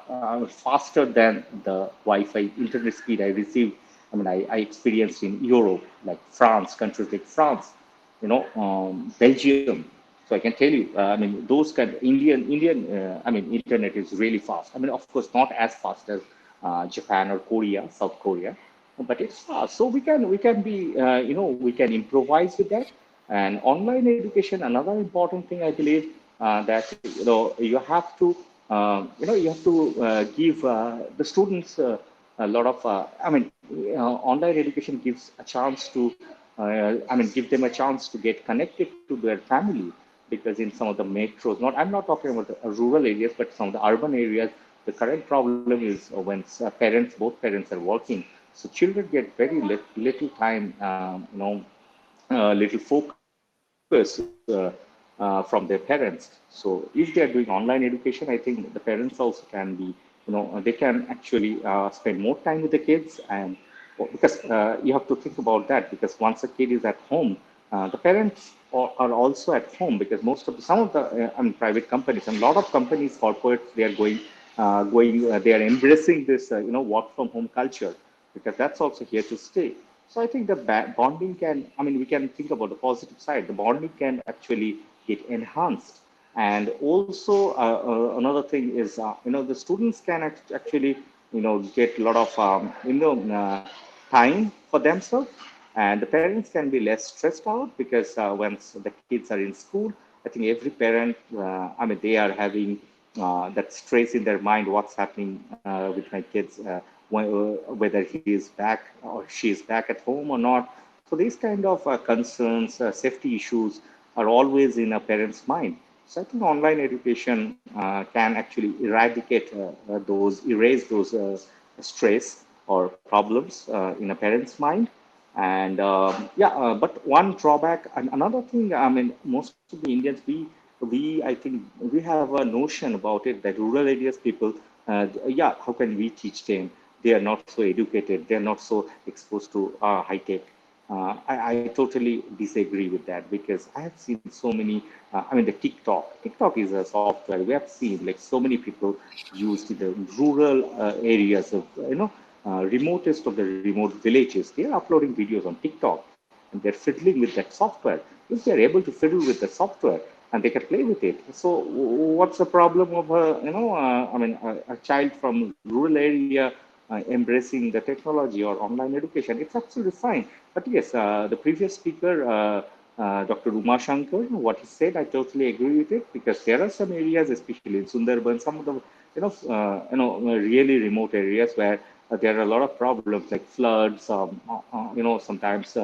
D: faster than the Wi-Fi internet speed I received. I experienced in Europe, like France, countries like France, Belgium. So I can tell you, those kind of Indian, internet is really fast. I mean, of course, not as fast as Japan or Korea, South Korea, but it's fast. So we can be, we can improvise with that. And online education, another important thing I believe that you have to, give the students a lot of. Online education gives a chance to, give them a chance to get connected to their family because in some of the metros, I'm not talking about the rural areas, but some of the urban areas, the current problem is when both parents are working, so children get very little time, little focus from their parents. So if they are doing online education, I think the parents also can be, they can actually spend more time with the kids and because you have to think about that because once a kid is at home, the parents are also at home because some of the private companies and a lot of companies, corporates, they are they are embracing this work from home culture because that's also here to stay. So I think the bonding can, we can think about the positive side. The bonding can actually get enhanced. And also another thing is, the students can actually, get a lot of, time for themselves. And the parents can be less stressed out because once the kids are in school, I think every parent, they are having that stress in their mind, what's happening with my kids, whether he is back or she is back at home or not. So these kind of concerns, safety issues are always in a parent's mind. So I think online education can actually erase those stress or problems in a parent's mind. And but one drawback, and another thing, most of the Indians, I think we have a notion about it that rural areas people, how can we teach them? They are not so educated. They are not so exposed to high tech. I totally disagree with that because I have seen so many. The TikTok. TikTok is a software. We have seen like so many people used in the rural areas of remotest of the remote villages. They are uploading videos on TikTok and they're fiddling with that software. If they're able to fiddle with the software and they can play with it, so what's the problem of a child from rural area embracing the technology or online education? It's absolutely fine. But yes, the previous speaker, Dr. Uma Shankar, what he said, I totally agree with it because there are some areas, especially in Sundarban, some of the really remote areas where there are a lot of problems like floods, sometimes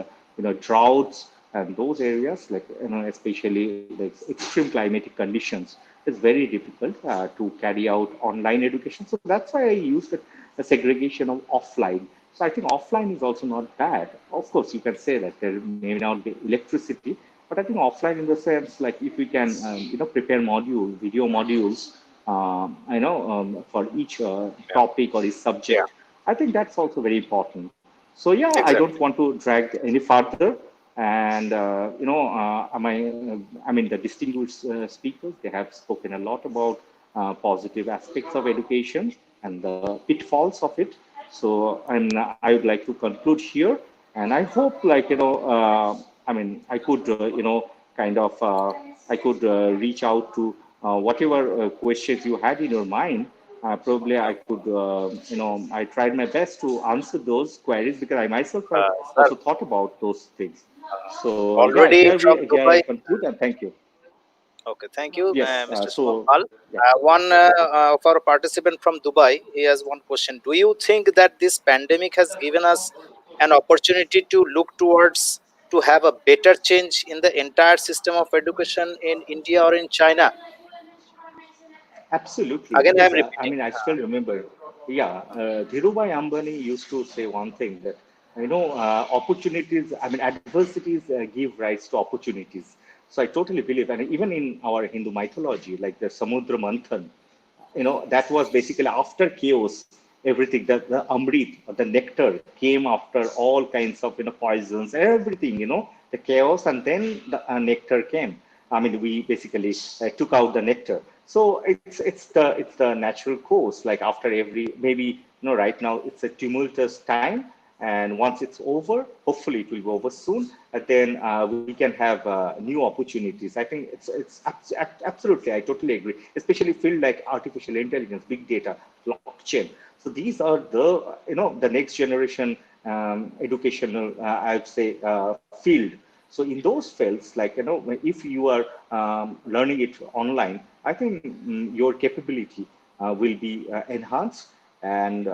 D: droughts, and those areas, like especially like extreme climatic conditions, it's very difficult to carry out online education. So that's why I used the segregation of offline. So I think offline is also not bad. Of course, you can say that there may not be electricity, but I think offline in the sense like if we can, prepare video modules, for each
A: Yeah.
D: topic or each
A: Yeah.
D: subject. I think that's also very important. So yeah, I don't
A: Exactly.
D: want to drag any further. And the distinguished speakers, they have spoken a lot about positive aspects of education and the pitfalls of it. So I would like to conclude here, and I hope, I could, kind of, I could reach out to whatever questions you had in your mind. Probably I could, I tried my best to answer those queries because I myself have
A: Sir,
D: also thought about those things. So yeah,
A: already from
D: here I
A: Dubai.
D: conclude and thank you.
A: Okay, thank you,
D: Yes.
A: Mr.
D: So
A: Swapal.
D: yeah.
A: One of our participant from Dubai, he has one question. Do you think that this pandemic has given us an opportunity to look towards to have a better change in the entire system of education in India or in China?
D: Absolutely,
A: Again, I am
D: because
A: repeating.
D: I still remember, yeah, Dhirubhai Ambani used to say one thing that, opportunities, adversities give rise to opportunities. So I totally believe, and even in our Hindu mythology, like the Samudra Manthan, that was basically after chaos, everything, the Amrit, the nectar came after all kinds of, poisons, everything, the chaos, and then the nectar came. We basically took out the nectar. So it's the natural course. Like after every, maybe right now it's a tumultuous time, and once it's over, hopefully it will be over soon. And then we can have new opportunities. I think absolutely, I totally agree. Especially field like artificial intelligence, big data, blockchain. So these are the the next generation educational, I'd say, field. So in those fields, like if you are learning it online, I think your capability will be enhanced, and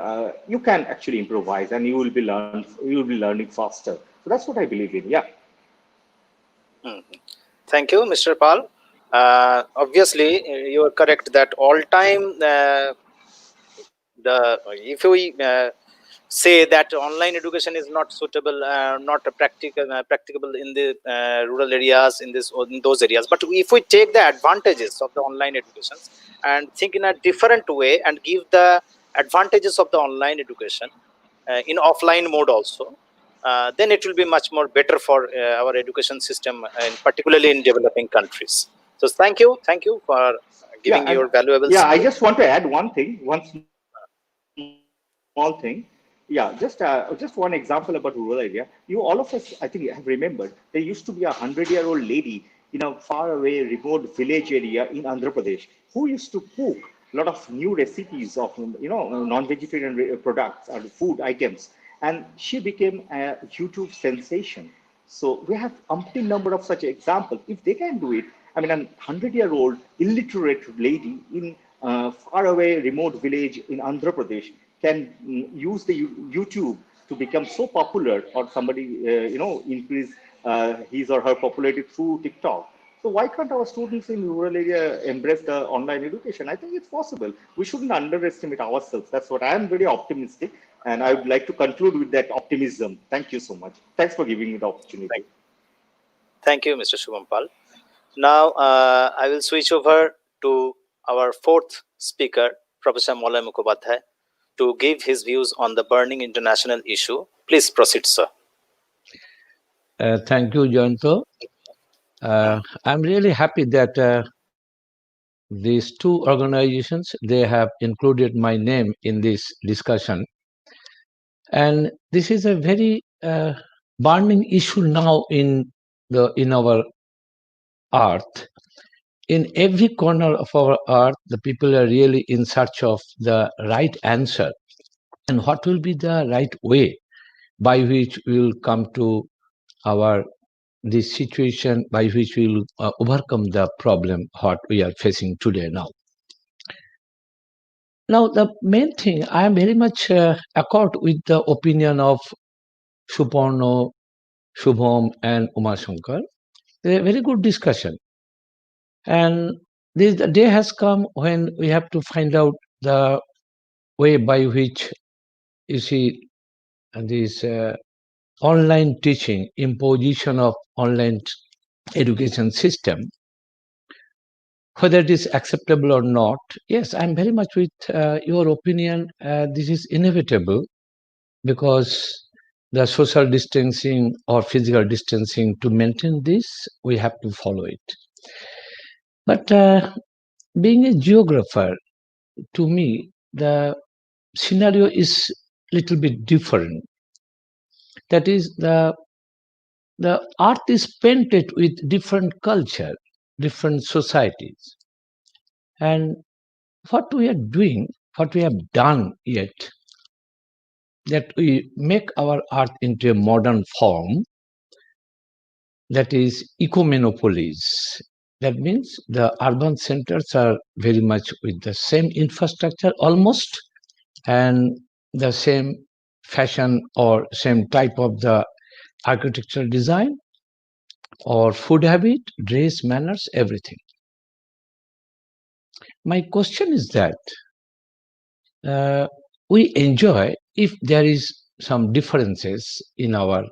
D: you can actually improvise, and you will be learning faster. So that's what I believe in. Yeah.
A: Mhm. Thank you, Mr. Pal. Obviously, you are correct that all time the if we say that online education is not suitable, not a practicable in the rural areas, in this or in those areas. But if we take the advantages of the online educations and think in a different way and give the advantages of the online education in offline mode also, then it will be much more better for our education system, and particularly in developing countries. So thank you for
D: Yeah,
A: giving your valuable
D: yeah. I
A: speech.
D: just want to add one thing, one small thing. Yeah, just one example about rural area. You all of us, I think, have remembered there used to be 100-year-old lady in a far-away, remote village area in Andhra Pradesh who used to cook a lot of new recipes of non-vegetarian products or food items, and she became a YouTube sensation. So we have umpteen number of such examples. If they can do it, I mean, a 100-year-old illiterate lady in a faraway remote village in Andhra Pradesh can use the YouTube to become so popular, or somebody, increase his or her popularity through TikTok. So why can't our students in rural area embrace the online education? I think it's possible. We shouldn't underestimate ourselves. That's what I am very optimistic, and I would like to conclude with that optimism. Thank you so much. Thanks for giving me the opportunity.
A: Thank you, Mr. Shubham Pal. Now I will switch over to our fourth speaker, Professor Molay Mukhopadhyay, to give his views on the burning international issue. Please proceed, sir.
E: Thank you, Jayanto. I'm really happy that these two organizations, they have included my name in this discussion. And this is a very burning issue now in our earth. In every corner of our earth, the people are really in search of the right answer and what will be the right way by which we will come to our this situation, by which we will overcome the problem what we are facing today now. Now, the main thing, I am very much accord with the opinion of Suparno, Shubham, and Umashankar. A very good discussion. And this the day has come when we have to find out the way by which, you see, this online teaching, imposition of online education system, whether it is acceptable or not. Yes, I'm very much with your opinion. This is inevitable because the social distancing or physical distancing, to maintain this, we have to follow it. But being a geographer, to me, the scenario is little bit different. That is, the art is painted with different culture, different societies. And what we are doing, what we have done yet, that we make our art into a modern form, that is eco-monopolies. That means the urban centers are very much with the same infrastructure almost, and the same fashion or same type of the architectural design or food habit, dress, manners, everything. My question is that we enjoy if there is some differences in our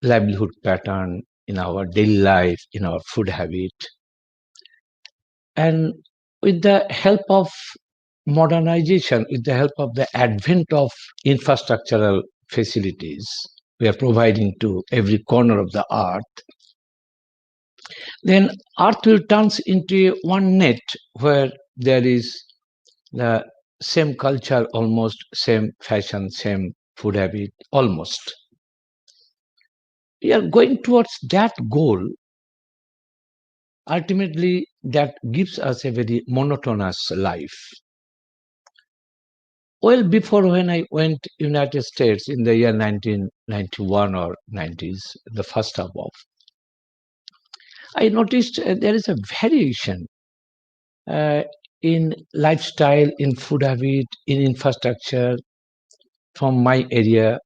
E: livelihood pattern, in our daily life, in our food habit. And with the help of modernization, with the help of the advent of infrastructural facilities we are providing to every corner of the earth, then earth will turn into one net where there is the same culture, almost same fashion, same food habit, almost. We are going towards that goal. Ultimately, that gives us a very monotonous life. Well, before, when I went United States in the year 1991 or 90s, the first half of, I noticed there is a variation in lifestyle, in food habit, in infrastructure from my area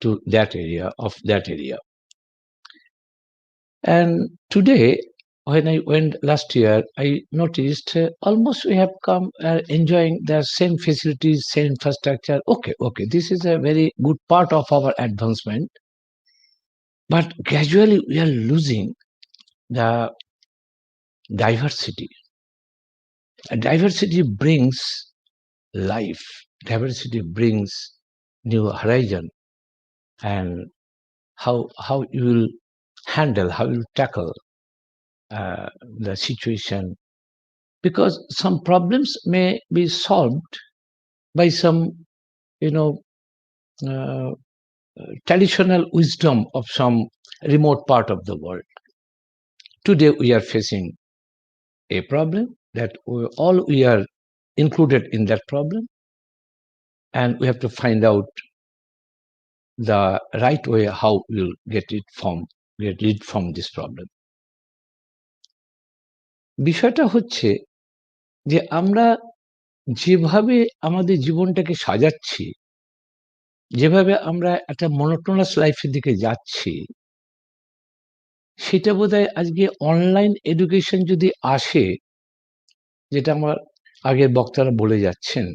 E: to that area, of that area. And today, when I went last year, I noticed almost we have come enjoying the same facilities, same infrastructure. Okay, this is a very good part of our advancement. But gradually we are losing the diversity. Diversity brings life. Diversity brings new horizon. and how you will handle, how you tackle the situation, because some problems may be solved by some, you know, uh, traditional wisdom of some remote part of the world. Today we are facing a problem that we are included in that problem, and we have to find out the right way how we'll get rid from this problem. বিষয়টা হচ্ছে যে আমরা যেভাবে আমাদের জীবনটাকে সাজাচ্ছি, যেভাবে আমরা একটা মনোটোনাস লাইফের দিকে যাচ্ছি, সেটা বোধহয় আজকে অনলাইন এডুকেশন যদি আসে, যেটা আমার আগের বক্তারা বলে যাচ্ছেন,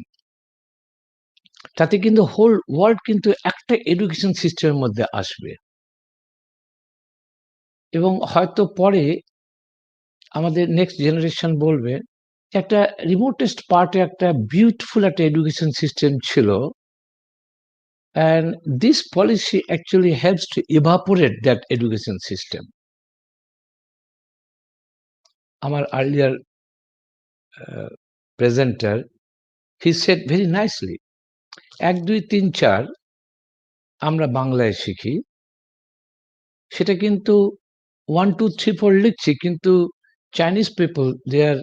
E: তাতে কিন্তু হোল ওয়ার্ল্ড কিন্তু একটা এডুকেশন সিস্টেমের মধ্যে আসবে, এবং হয়তো পরে আমাদের নেক্সট জেনারেশন বলবে একটা রিমোটেস্ট পার্টে একটা বিউটিফুল একটা এডুকেশন সিস্টেম ছিল, and this policy actually helps to evaporate that education system. Our earlier presenter, he said very nicely, 1 2 3 4 আমরা বাংলায় শিখি, সেটা কিন্তু 1 2 3 4 লিখছি, কিন্তু Chinese people they are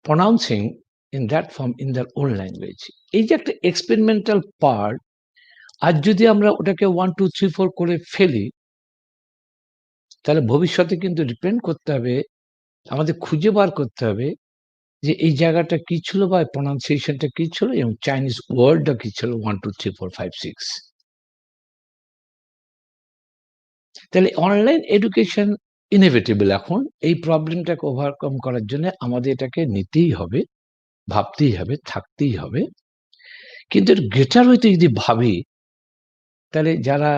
E: pronouncing in that form in their own language. এই যে একটা এক্সপেরিমেন্টাল পার্ট, আজ যদি আমরা ওটাকে 1 2 3 4 করে ফেলি, তাহলে ভবিষ্যতে কিন্তু ডিপেন্ড করতে হবে, আমাদের খুঁজে বার করতে হবে যে এই জায়গাটা কি ছিল বা প্রনাউন্সিয়েশনটা কি ছিল এবং চাইনিজ ওয়ার্ডটা কি ছিল 1 2 3 4 5 6। তাহলে অনলাইন এডুকেশন ইনএভিটেবল। এখন এই প্রবলেমটাকে ওভারকাম করার জন্য আমাদের এটাকে নিতেই হবে, ভাবতেই হবে, থাকতেই হবে। কিন্তু এর গ্রেটার হইতে যদি ভাবি, তাহলে যারা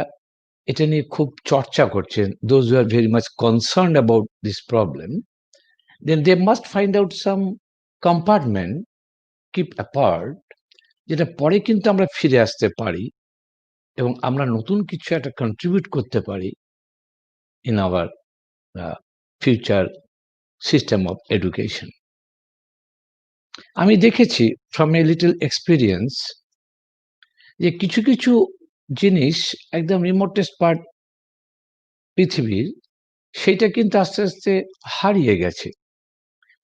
E: এটা নিয়ে খুব চর্চা করছেন, those who R very much concerned about this problem, then they must find out some compartment, keep apart, যেটা পরে কিন্তু আমরা ফিরে আসতে পারি এবং আমরা নতুন কিছু একটা কন্ট্রিবিউট করতে পারি in our future system of education. আমি দেখেছি from a little experience যে কিছু কিছু জিনিস একদম রিমোটেস্ট পার্ট পৃথিবীর, সেটা কিন্তু আস্তে আস্তে হারিয়ে গেছে।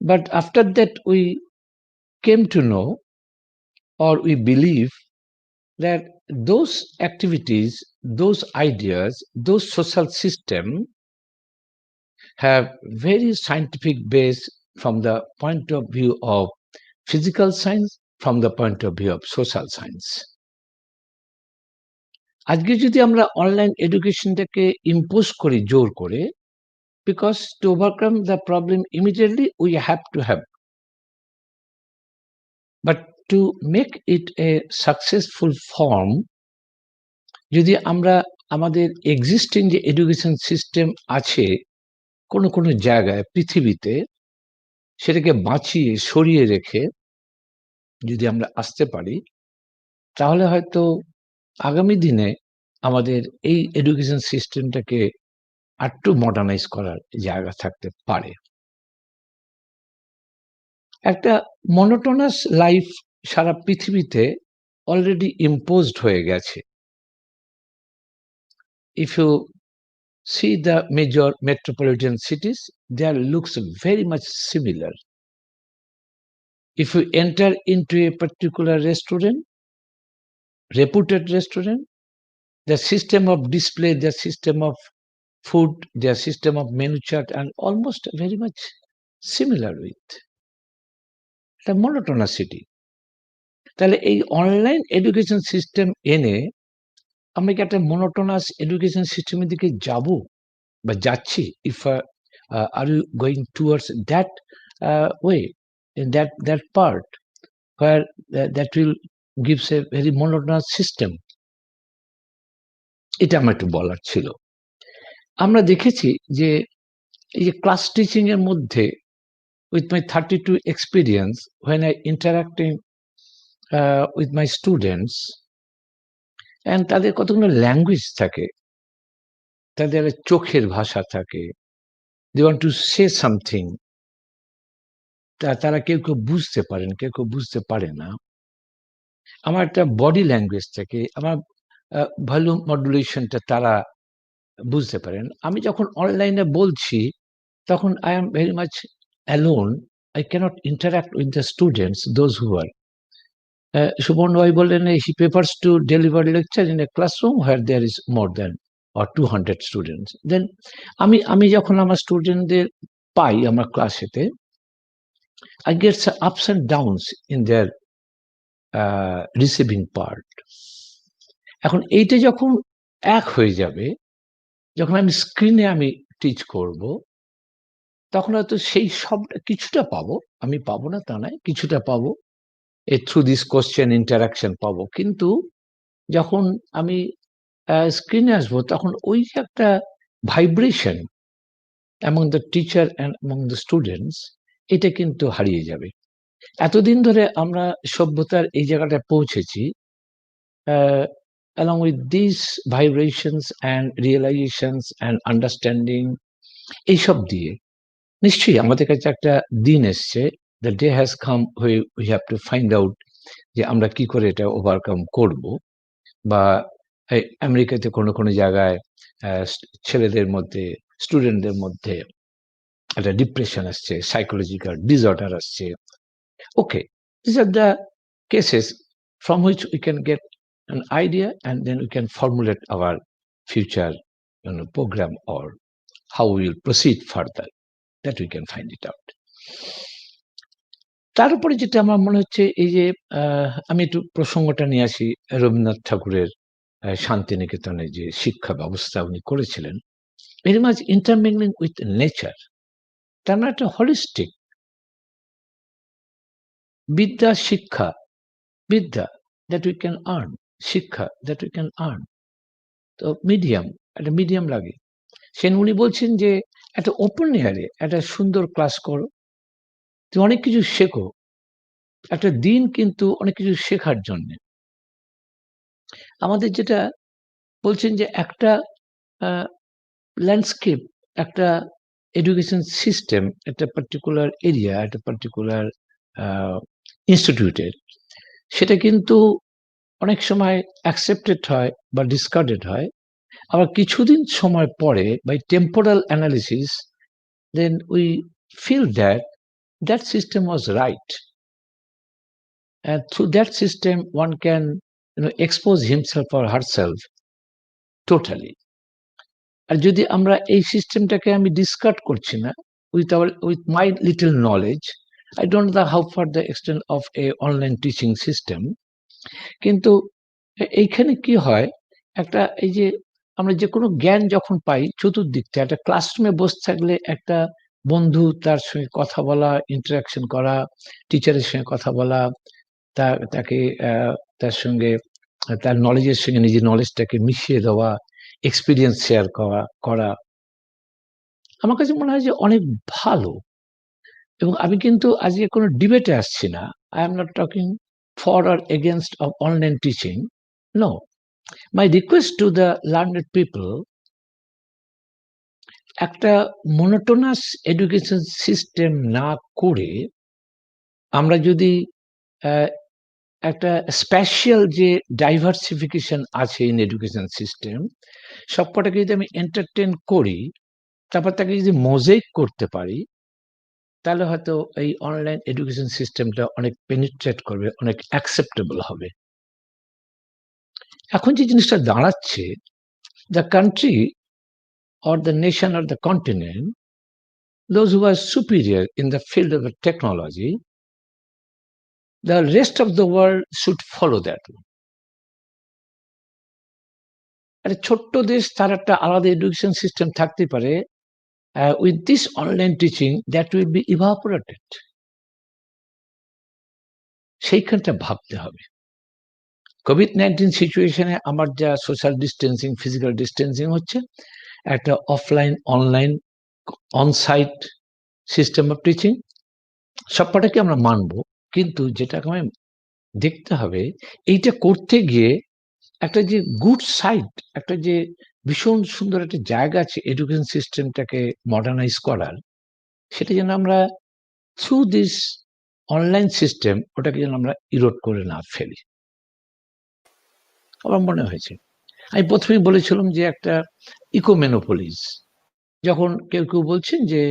E: But after that we came to know or we believe that those activities, those ideas, those social system have very scientific base from the point of view of physical science, from the point of view of social science. আজকে যদি আমরা online এডুকেশনটাকে impose করি জোর করে, because to overcome the problem immediately we have to have, but to make it a successful form, যদি আমরা আমাদের existing যে এডুকেশন সিস্টেম আছে কোনো কোনো জায়গায় পৃথিবীতে, সেটাকে বাঁচিয়ে সরিয়ে রেখে যদি আমরা আসতে পারি, তাহলে হয়তো আগামী দিনে আমাদের এই এডুকেশন সিস্টেমটাকে আরেকটু মডার্নাইজ করার জায়গা থাকতে পারে। একটা মনোটোনাস লাইফ সারা পৃথিবীতে অলরেডি ইম্পোজড হয়ে গেছে। If you see the major metropolitan cities, there looks very much similar. If you enter into a particular restaurant, reputed restaurant, the system of display, the system of food, their system of menu chart are almost very much similar with the monotonicity. তাহলে এই online education system এনে আমরা কি একটা monotonous education সিস্টেমের দিকে যাব বা যাচ্ছি? If are you going towards that way, in that part where that will gives a very monotonous system? এটা আমার একটু বলার ছিল। আমরা দেখেছি যে এই যে ক্লাস টিচিং এর মধ্যে with my 32 experience, when I interacting with my students, and তাদের কতগুলো ল্যাঙ্গুয়েজ থাকে, তাদের চোখের ভাষা থাকে, they want to say something, তারা কেউ কেউ বুঝতে পারেন, কেউ কেউ বুঝতে পারে না। আমার একটা বডি ল্যাঙ্গুয়েজ থাকে, আমার ভলিউম মডুলেশনটা তারা বুঝতে পারেন। আমি যখন অনলাইনে বলছি তখন I am very much alone, I cannot interact with the students those who are Subarna ভাই বললেন he prefers to deliver lecture in a classroom where there is more than or 200 students. Then আমি যখন আমার স্টুডেন্টদের পাই আমার ক্লাসেতে, I get some ups and downs in their receiving part. এখন এইটা যখন এক হয়ে যাবে, যখন আমি স্ক্রিনে আমি টিচ করব, তখন হয়তো সেই সব কিছুটা পাবো, আমি পাবো না তা নয়, কিছুটা পাবো থ্রু দিস কোশ্চেন ইন্টারাকশন পাবো। কিন্তু যখন আমি স্ক্রিনে আসবো তখন ওই যে একটা vibration among the teacher and among the students, এটা কিন্তু হারিয়ে যাবে। এতদিন ধরে আমরা সভ্যতার এই জায়গাটায় পৌঁছেছি along with these vibrations and realizations and understanding, এইসব দিয়ে নিশ্চয়ই আমাদের কাছে একটা দিন এসছে, the day has come where we have to find out যে আমরা কি করে এটা ওভারকাম করব। বা আমেরিকাতে কোনো জায়গায় ছেলেদের মধ্যে, স্টুডেন্টদের মধ্যে একটা ডিপ্রেশন আসছে, সাইকোলজিক্যাল ডিসঅর্ডার আসছে। ওকে, these are the cases from which we can get an idea and then we can formulate our future program or how we will proceed further, that we can find it out. তার উপরে যেটা আমার মনে হচ্ছে এই যে আমি একটু প্রসঙ্গটা নিয়ে আসি, রবীন্দ্রনাথ ঠাকুরের শান্তিনিকেতনে যে শিক্ষা ব্যবস্থা উনি করেছিলেন, very much intermingling with nature, তার মানে একটা হলিস্টিক বিদ্যা শিক্ষা, বিদ্যা দ্যাট উই ক্যান আর্ন, শিক্ষা দ্যাট উই ক্যান আর্ন। তো মিডিয়াম, একটা মিডিয়াম লাগে। সেন উনি বলছেন যে একটা ওপেন এয়ারে একটা সুন্দর ক্লাস করো, তুমি অনেক কিছু শেখো, একটা দিন কিন্তু অনেক কিছু শেখার জন্যে। আমাদের যেটা বলছেন যে একটা ল্যান্ডস্কেপ, একটা এডুকেশন সিস্টেম, একটা পার্টিকুলার এরিয়া, একটা পার্টিকুলার ইনস্টিটিউটের, সেটা কিন্তু অনেক সময় অ্যাকসেপ্টেড হয় বা ডিসকার্ডেড হয়। আবার কিছুদিন সময় পরে by temporal analysis then we feel that that system was right, and through that system one can expose himself or herself totally. আর যদি আমরা এই সিস্টেমটাকে আমি ডিসকার্ড করছি না with my little knowledge, I don't know how far the extent of a online teaching system, কিন্তু এইখানে কি হয়, একটা এই যে আমরা যে কোনো জ্ঞান যখন পাই চতুর্দিক থেকে, একটা ক্লাসরুমে বসে থাকলে একটা বন্ধু তার সঙ্গে কথা বলা, ইন্টারাকশন করা, টিচারের সঙ্গে কথা বলা, তাকে তার সঙ্গে তার নলেজের সঙ্গে নিজের নলেজটাকে মিশিয়ে দেওয়া, এক্সপিরিয়েন্স শেয়ার করা আমার কাছে মনে হয় যে অনেক ভালো। এবং আমি কিন্তু আজকে কোনো ডিবেটে আসছি না, I am not talking for or against of online teaching, no. My request to the learned people, একটা মনোটোনাস এডুকেশন সিস্টেম না করে আমরা যদি একটা স্পেশাল যে ডাইভার্সিফিকেশন আছে ইন এডুকেশন সিস্টেম, সবকটাকে যদি আমি এন্টারটেন করি, তারপর তাকে যদি মোজাইক করতে পারি, তাহলে হয়তো এই অনলাইন এডুকেশন সিস্টেমটা অনেক পেনিট্রেট করবে, অনেক অ্যাকসেপ্টেবল হবে। এখন যে জিনিসটা দাঁড়াচ্ছে, the country or the nation or the continent, those who are superior in the field of the technology, the rest of the world should follow that. একটা ছোট্ট দেশ, তার একটা আলাদা এডুকেশন সিস্টেম থাকতে পারে, with this online teaching that will be evaporated. সেইখানটা ভাবতে হবে। COVID-19 সিচুয়েশনে আমার যা সোশ্যাল ডিস্টেন্সিং, ফিজিক্যাল ডিস্টেন্সিং হচ্ছে, একটা offline, online, onsite system of teaching, সবকটাকে আমরা মানবো, কিন্তু যেটাকে আমি দেখতে হবে, এইটা করতে গিয়ে একটা যে গুড সাইড, একটা যে ভীষণ সুন্দর একটা জায়গা আছে এডুকেশন সিস্টেমটাকে মডার্নাইজ করার, সেটা যেন আমরা থ্রু দিস অনলাইন সিস্টেম ওটাকে যেন আমরা ইরোড করে না ফেলি। আমার মনে হয়েছে, আমি প্রথমেই বলেছিলাম যে একটা ইকোমেনোপলিস, যখন কেউ কেউ বলছেন যে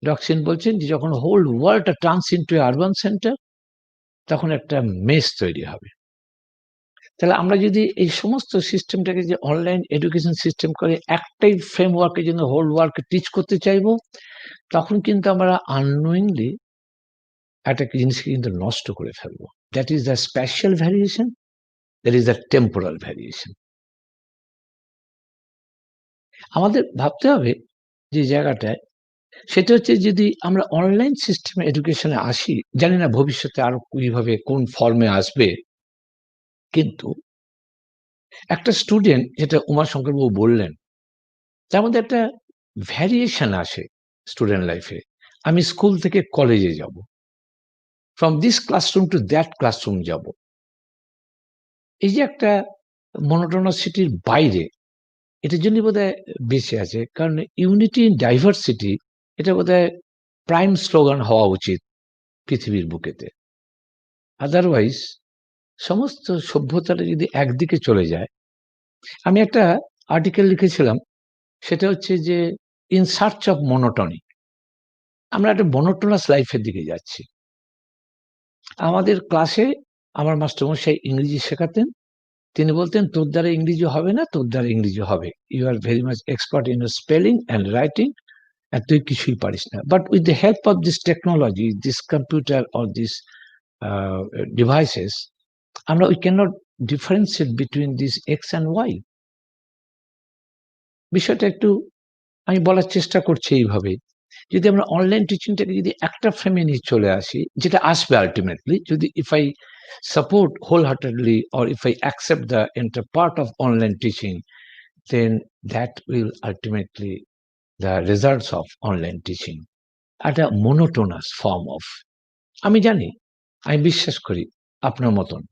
E: ডক্সিন বলছেন যে যখন হোল ওয়ার্ল্ডটা টার্নস ইনটু আরবান সেন্টার, তখন একটা মেস তৈরি হবে। তাহলে আমরা যদি এই সমস্ত সিস্টেমটাকে যে অনলাইন এডুকেশন সিস্টেম করে একটাই ফ্রেমওয়ার্কে জন্য হোল ওয়ার্ল্ডকে টিচ করতে চাইবো, তখন কিন্তু আমরা আননোয়িংলি একটা জিনিসকে কিন্তু নষ্ট করে ফেলবো। That is the spatial variation, that is the temporal variation. আমাদের ভাবতে হবে যে জায়গাটায়, সেটা হচ্ছে যদি আমরা অনলাইন সিস্টেমে এডুকেশনে আসি, জানি না ভবিষ্যতে আরো কিভাবে কোন ফর্মে আসবে, কিন্তু একটা স্টুডেন্ট, যেটা উমাশঙ্কর বাবু বললেন, তার মধ্যে একটা ভ্যারিয়েশন আসে স্টুডেন্ট লাইফে। আমি স্কুল থেকে কলেজে যাব, from this classroom to that classroom যাব। এই যে একটা মনোটোনাসিটির বাইরে, এটার জন্য বোধহয় বেঁচে আছে, কারণ ইউনিটি ইন ডাইভার্সিটি এটা বোধহয় প্রাইম স্লোগান হওয়া উচিত পৃথিবীর বুকেতে। আদারওয়াইজ সমস্ত সভ্যতাটা যদি একদিকে চলে যায়, আমি একটা আর্টিকেল লিখেছিলাম, সেটা হচ্ছে যে ইন সার্চ অফ মনোটনি, আমরা একটা মনোটোনাস লাইফের দিকে যাচ্ছি। আমাদের ক্লাসে আমার মাস্টারমশাই ইংরেজি শেখাতেন, তিনি বলতেন তোর দ্বারা ইংরেজি হবে না, তোর দ্বারা ইংরেজি হবে, you are very much expert in spelling and writing, আর তুই কিছুই পারিস না। But with the help of this technology, this computer or this devices, আমরা we can not differentiate between this X and Y. বিষয়টা একটু আমি বলার চেষ্টা করছি এইভাবে, যদি আমরা অনলাইন টিচিংটাকে যদি একটা ফ্রেমে নিয়ে চলে আসি, যেটা আসবে আলটিমেটলি, যদি if I support wholeheartedly or if I accept the entire part of online teaching, then that will ultimately the results of online teaching at a monotonous form of, আমি জানি, আমি বিশ্বাস করি আপনার মতন,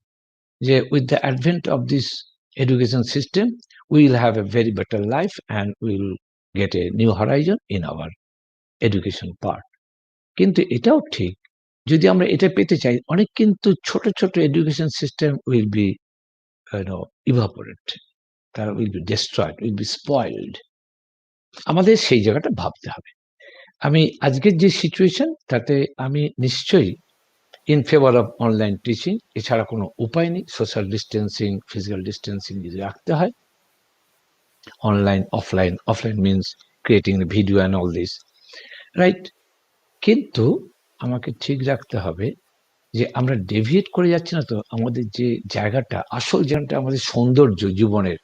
E: যে with the advent of this education system we will have a very better life and we will get a new horizon in our education part. কিন্তু এটাও ঠিক, যদি আমরা এটা পেতে চাই, অনেক কিন্তু ছোট ছোট education system will be evaporate, তারা will be destroyed, will be spoiled. আমাদের সেই জায়গাটা ভাবতে হবে। আমি আজকের যে সিচুয়েশন, তাতে আমি নিশ্চয়ই in favour of online teaching, এছাড়া কোনো উপায় নেই। সোশ্যাল ডিস্টেন্সিং, ফিজিক্যাল ডিস্টেন্সিং যদি রাখতে হয়, online offline, offline means creating video and all this, right. কিন্তু আমাকে ঠিক রাখতে হবে যে আমরা ডেভিয়েট করে যাচ্ছি না তো আমাদের যে জায়গাটা, আসল জায়গাটা আমাদের সৌন্দর্য জীবনের,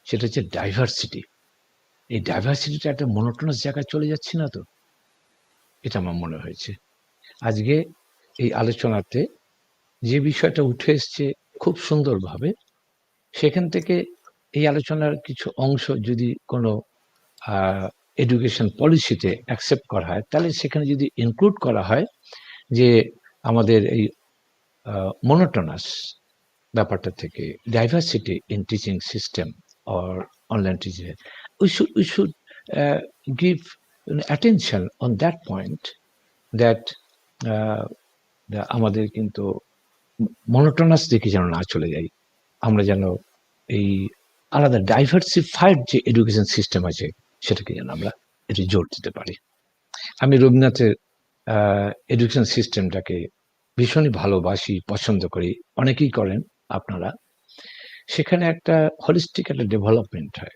E: সেটা হচ্ছে ডাইভার্সিটি। এই ডাইভার্সিটিটা একটা মনোটোনাস জায়গায় চলে যাচ্ছি না তো, এটা আমার মনে হয়েছে। আজকে এই আলোচনাতে যে বিষয়টা উঠে এসছে খুব সুন্দরভাবে, সেখান থেকে এই আলোচনার কিছু অংশ যদি কোনো এডুকেশন পলিসিতে অ্যাকসেপ্ট করা হয়, তাহলে সেখানে যদি ইনক্লুড করা হয় যে আমাদের এই মনোটোনাস ব্যাপারটা থেকে diversity in teaching system or online teaching, we should give attention on that point, that আমাদের কিন্তু মনোটোনাস দিকে যেন না চলে যাই, আমরা যেন এই আলাদা ডাইভার্সিফাইড যে এডুকেশন সিস্টেম আছে সেটাকে যেন আমরা একটু জোর দিতে পারি। আমি রবীন্দ্রনাথের এডুকেশন সিস্টেমটাকে ভীষণই ভালোবাসি, পছন্দ করি, অনেকেই করেন আপনারা। সেখানে একটা হলিস্টিক একটা ডেভেলপমেন্ট হয়,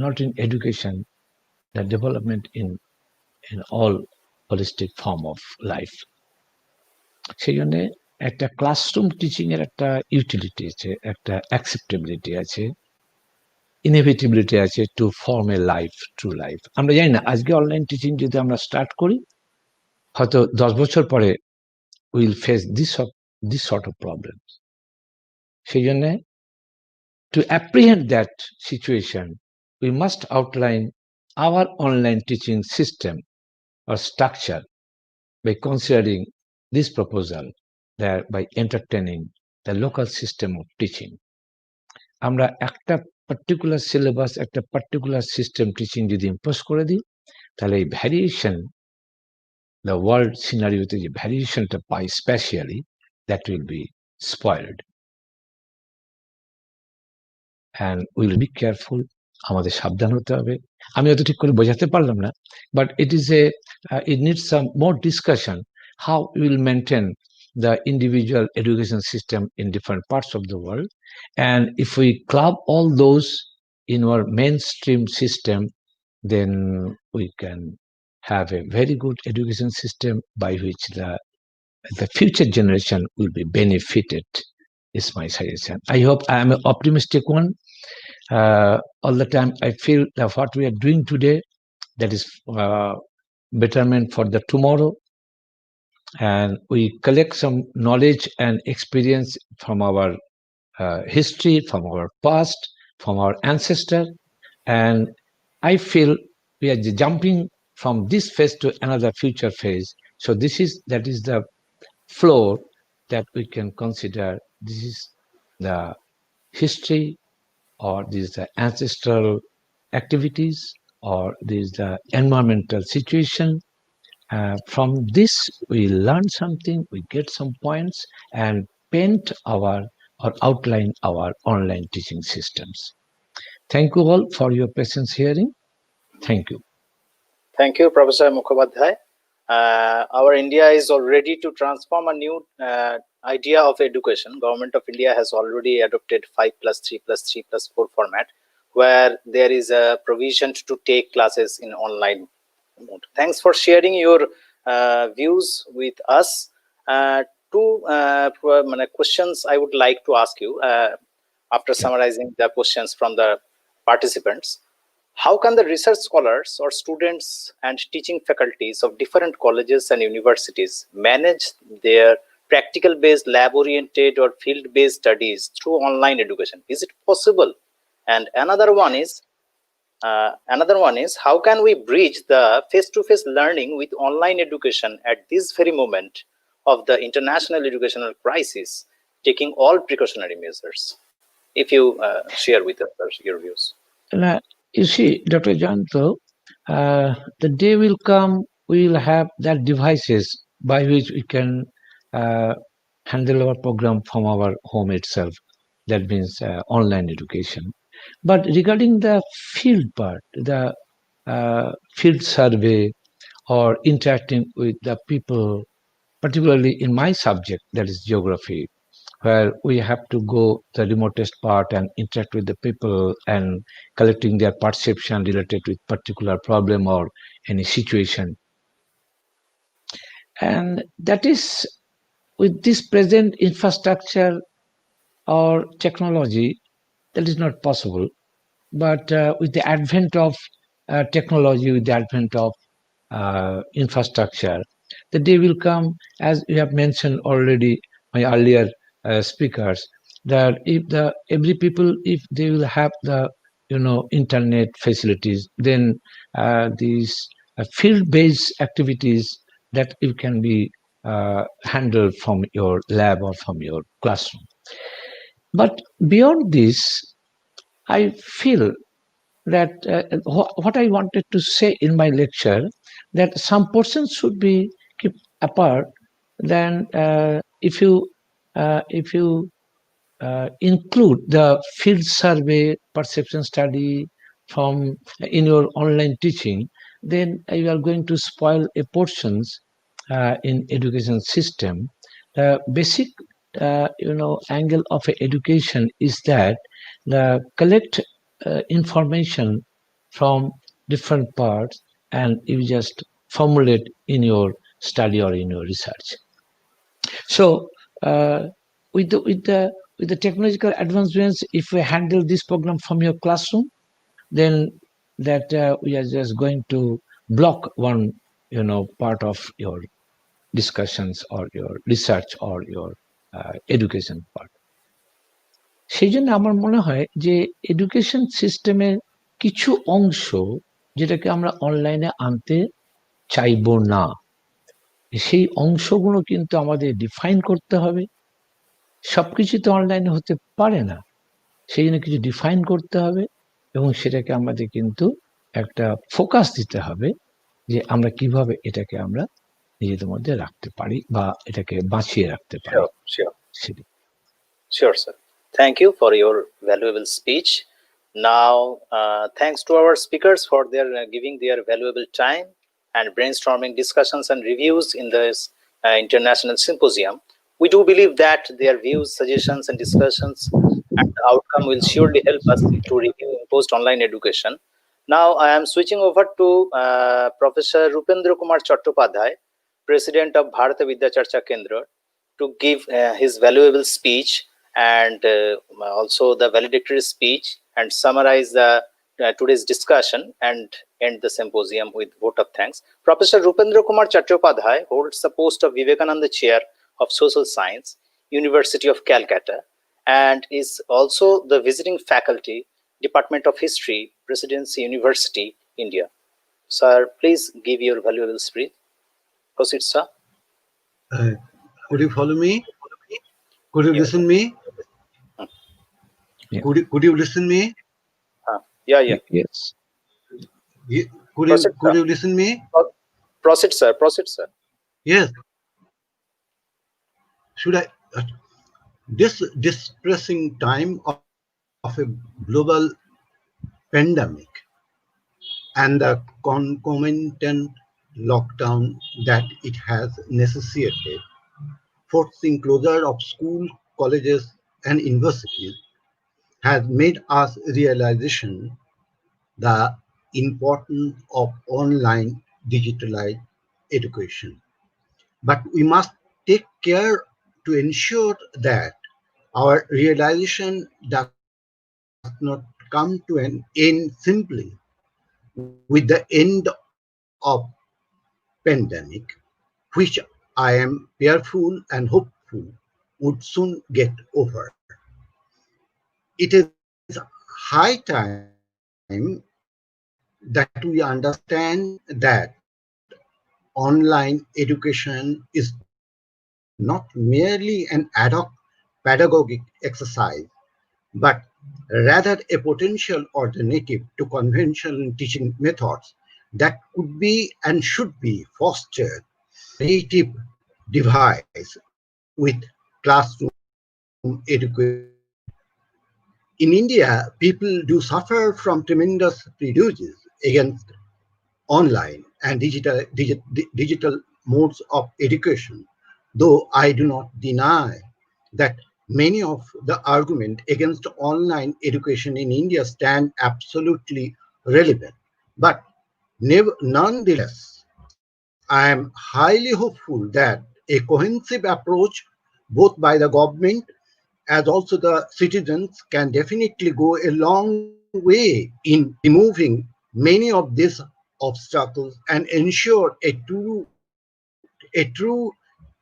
E: not in education, the development in all holistic form of life. সেই জন্য একটা ক্লাসরুম টিচিং এর একটা ইউটিলিটি আছে, একটা অ্যাকসেপ্টেবিলিটি আছে, ইনএভিটেবিলিটি আছে to form a life, true life. আমরা জানি না আজকে অনলাইন টিচিং যদি আমরা স্টার্ট করি, হয়তো 10 বছর পরে will face this sort of problem. সেই জন্য to apprehend that situation we must outline our online teaching system or structure by considering this proposal, that by entertaining the local system of teaching. আমরা একটা particular syllabus, একটা particular system teaching যদি impose করে দিই, তাহলে এই variation, the world সিনারিওতে যে ভ্যারিয়েশনটা পাই specially, that will be spoiled. And we'll be careful. আমাদের সাবধান হতে হবে। আমি অত ঠিক করে বোঝাতে পারলাম না, but it needs some more discussion how we will maintain the individual education system in different parts of the world. And if we club all those in our mainstream system, then we can have a very good education system by which the future generation will be benefited, is my suggestion. I hope I am an optimistic one. All the time I feel that what we are doing today, that is betterment for the tomorrow, and we collect some knowledge and experience from our history, from our past, from our ancestors, and I feel we are jumping from this phase to another future phase. So that is the floor that we can consider. This is the history, or this is the ancestral activities, or this is the environmental situation. From this, we learn something, we get some points, and paint our or outline our online teaching systems. Thank you all for your patience hearing. Thank you.
A: Thank you, Professor Mukhopadhyay. Our India is already to transform a new idea of education. Government of India has already adopted 5+3+3+4 format, where there is a provision to take classes in online mode. Thanks for sharing your views with us. Two questions I would like to ask you after summarizing the questions from the participants. How can the research scholars or students and teaching faculties of different colleges and universities manage their practical-based, lab-oriented or field-based studies through online education? Is it possible? And another one is how can we bridge the face-to-face learning with online education at this very moment of the international educational crisis, taking all precautionary measures? If you share with us your views.
E: Now, you see, Dr. Janto, the day will come, we will have that devices by which we can handle our program from our home itself. That means online education. But regarding the field part, the field survey or interacting with the people, particularly in my subject, that is geography, where we have to go the remotest part and interact with the people and collecting their perception related with particular problem or any situation. And that is, with this present infrastructure or technology, that is not possible. But with the advent of technology, with the advent of infrastructure, the day will come, as you have mentioned already, my earlier speakers, that if every people, if they will have the internet facilities, then these field-based activities that you can be handled from your lab or from your classroom. But beyond this, I feel that what I wanted to say in my lecture, that some portions should be kept apart. Then if you include the field survey, perception study from in your online teaching, then you are going to spoil a portions in education system. The basic angle of education is that the collect information from different parts and you just formulate in your study or in your research. So with the technological advancements, if we handle this program from your classroom, then that we are just going to block one part of your discussions or your research or your education part. সেই জন্য আমার মনে হয় যে education সিস্টেমের কিছু অংশ যেটাকে আমরা অনলাইনে আনতে চাইবো না, সেই অংশগুলো কিন্তু আমাদের ডিফাইন করতে হবে। সবকিছু তো অনলাইনে হতে পারে না, সেই জন্য কিছু ডিফাইন করতে হবে এবং সেটাকে আমাদের কিন্তু একটা ফোকাস দিতে হবে যে আমরা কিভাবে এটাকে আমরা নিজেদের মধ্যে রাখতে পারি বা এটাকে বাঁচিয়ে রাখতে পারি।
A: Sure.
E: সেটাই।
A: Sure, sir. Thank you for your valuable speech. Now, thanks to our speakers for their giving their valuable time and brainstorming discussions and reviews in this international symposium. We do believe that their views, suggestions, and discussions and the outcome will surely help us to review imposed online education. Now, I am switching over to Professor Rupendra Kumar Chattopadhyay, President of Bharata Vidya Charcha Kendra, to give his valuable speech and also the valedictory speech and summarize the today's discussion and end the symposium with vote of thanks. Professor Rupendra Kumar Chattopadhyay holds the post of Vivekananda Chair of Social Science, University of Calcutta, and is also the visiting faculty, Department of History, Presidency University, India. Sir, please give your valuable speech. Proceed, sir.
F: Could you follow me? Could you
A: Yes.
F: listen me?
E: Yeah.
F: Could you listen me?
A: Yeah.
E: Yes.
A: Proceed,
F: Could
A: sir.
F: you listen me?
A: Proceed, sir. Proceed, sir.
F: Yes. Should I? This distressing time of a global pandemic and the concomitant lockdown that it has necessitated, forcing closure of schools, colleges, and universities, has made us realization the importance of online digitalized education. But we must take care to ensure that our realization does not come to an end simply with the end of pandemic, which I am fearful and hopeful would soon get over. It is high time that we understand that online education is not merely an ad hoc pedagogic exercise, but rather a potential alternative to conventional teaching methods that could be and should be fostered as a creative device with classroom education. In India, people do suffer from tremendous prejudice against online and digital modes of education, though I do not deny that many of the arguments against online education in India stand absolutely relevant. But nonetheless, I am highly hopeful that a cohesive approach, both by the government as also the citizens, can definitely go a long way in removing many of these obstacles and ensure a true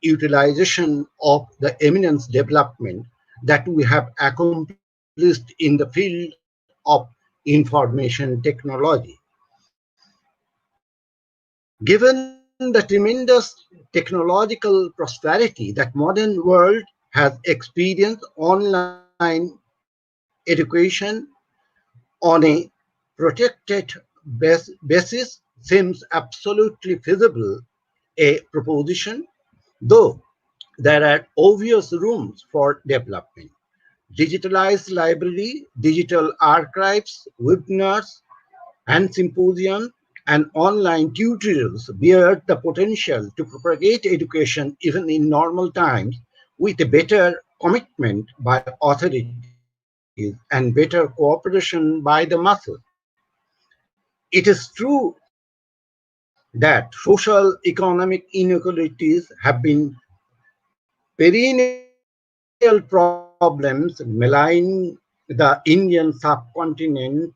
F: utilization of the eminence development that we have accomplished in the field of information technology. Given the tremendous technological prosperity that modern world has experienced, online education on a protected basis seems absolutely feasible a proposition, though there are obvious rooms for development. Digitalized library, digital archives, webinars, and symposium and online tutorials bear the potential to propagate education even in normal times with a better commitment by authorities and better cooperation by the masses. It is true that social economic inequalities have been perennial problems maligning the Indian subcontinent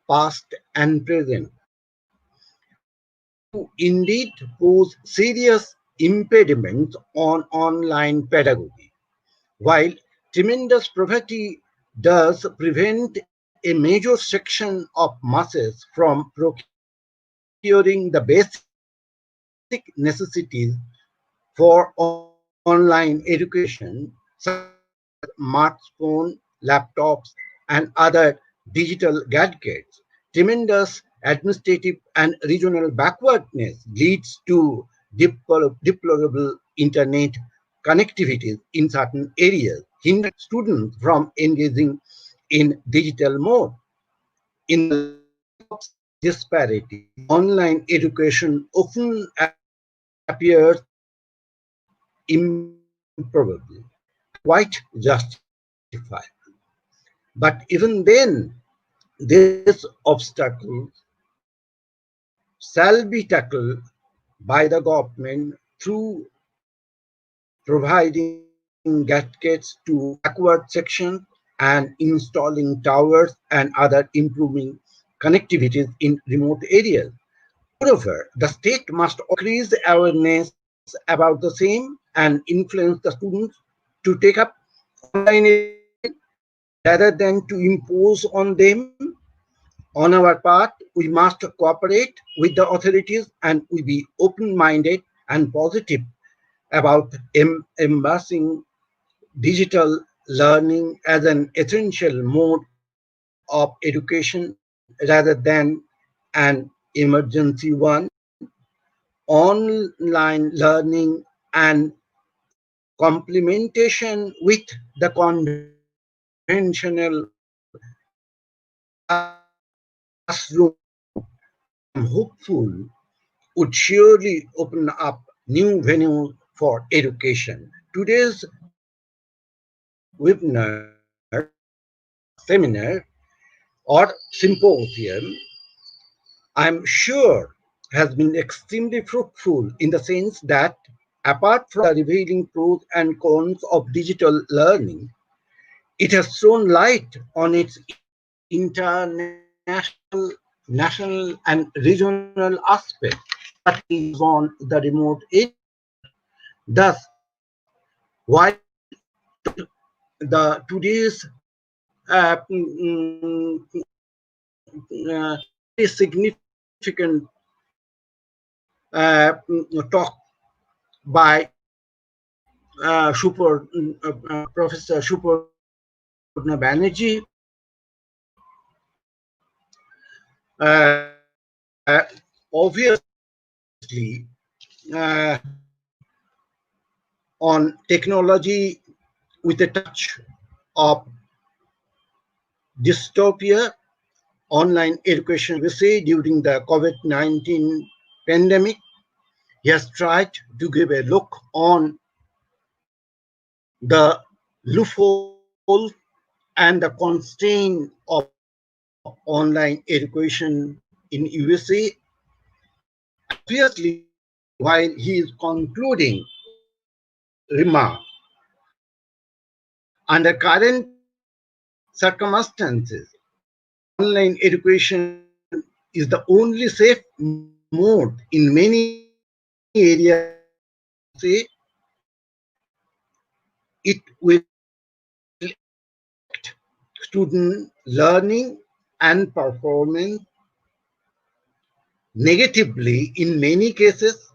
F: past and present. They do indeed pose serious impediments on online pedagogy. While tremendous poverty does prevent a major section of masses from procuring the basic necessities for online education, such as smartphone, laptops, and internet. and other digital gadgets. Tremendous administrative and regional backwardness leads to deplorable internet connectivities in certain areas, hindering students from engaging in digital mode. In the light of such disparities, online education often appears improbable, quite justified. But even then, these obstacles shall be tackled by the government through providing gadgets to backward sections and installing towers and other improving connectivities in remote areas. Moreover, the state must increase awareness about the same and influence the students to take up online education rather than to impose on them. On our part, we must cooperate with the authorities and we be open-minded and positive about embracing digital learning as an essential mode of education rather than an emergency one. Online learning and complementation with the conventional classroom, I am hopeful, would surely open up new venues for education. Today's webinar, seminar, or symposium, I'm sure has been extremely fruitful in the sense that apart from the revealing pros and cons of digital learning, it has thrown light on its international, national, and regional aspects, particularly on the remote area. Thus, while the today's very significant talk by Professor Suparna Banerjee, obviously on technology with a touch of dystopia, online education USA during the COVID-19 pandemic. He has tried to give a look on the loopholes and the constraint of online education in USA. Obviously, while he is concluding remarks, under current circumstances, online education is the only safe mode in many areas of USA. It will affect student learning and performance negatively in many cases.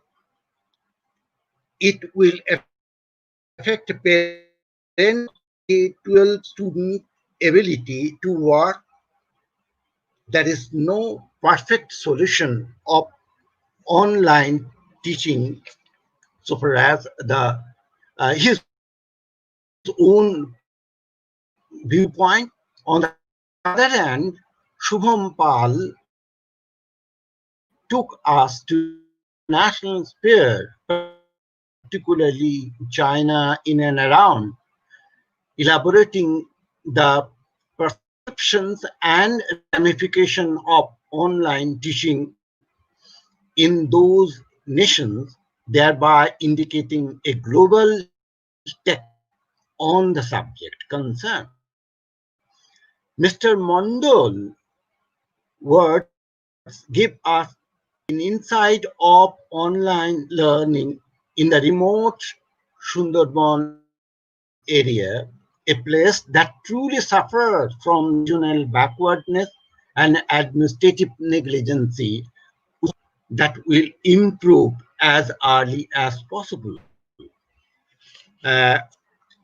F: It will affect parents K-12 student ability to work. There is no perfect solution of online teaching so far as the his own viewpoint. On the other hand, Shubham Pal took us to the international sphere, particularly China in and around, elaborating the perceptions and ramification of online teaching in those nations, thereby indicating a global take on the subject concerned. Mr. Mondol words give us an insight of online learning in the remote Sundarban area, a place that truly suffers from regional backwardness and administrative negligency that will improve as early as possible. Uh,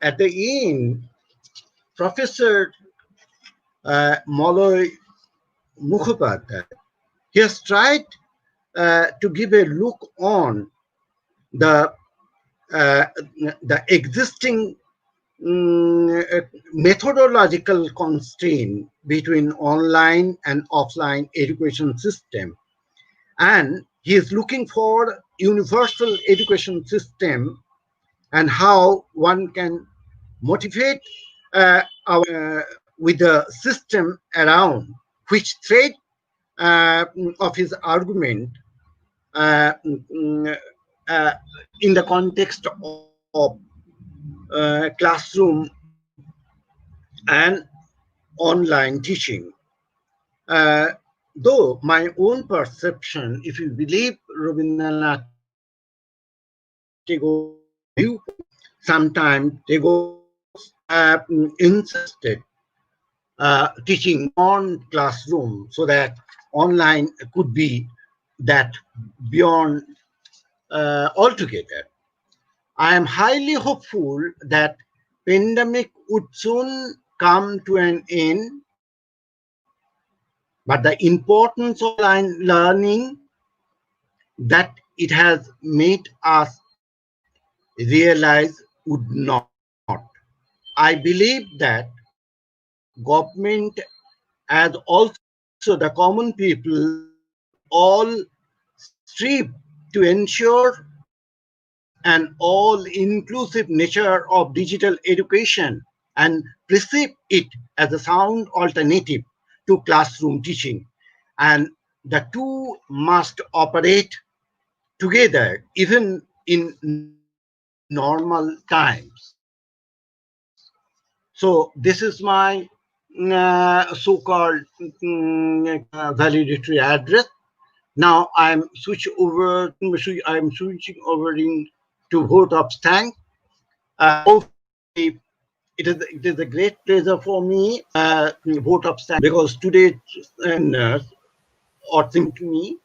F: at the end, Professor Maloy Mukhopadhyay. He has tried to give a look on the uh, the existing methodological constraint between online and offline education system, and he is looking for universal education system and how one can motivate with the system around which thread of his argument uh, mm, uh, in the context of classroom and online teaching. Uh, though my own perception, if you believe Rabindranath Tagore's viewpoint, sometimes Tagore insisted teaching beyond classroom so that online could be that beyond altogether. I am highly hopeful that pandemic would soon come to an end, but the importance of online learning that it has made us realize would not. I believe that government as also the common people will all strive to ensure an all-inclusive nature of digital education and perceive it as a sound alternative to classroom teaching. And the two must operate together even in normal times. So this is my so-called valedictory address. Now I'm switching over to vote of thanks. Obviously, it is a great pleasure for me. Vote of thanks because today's or think to me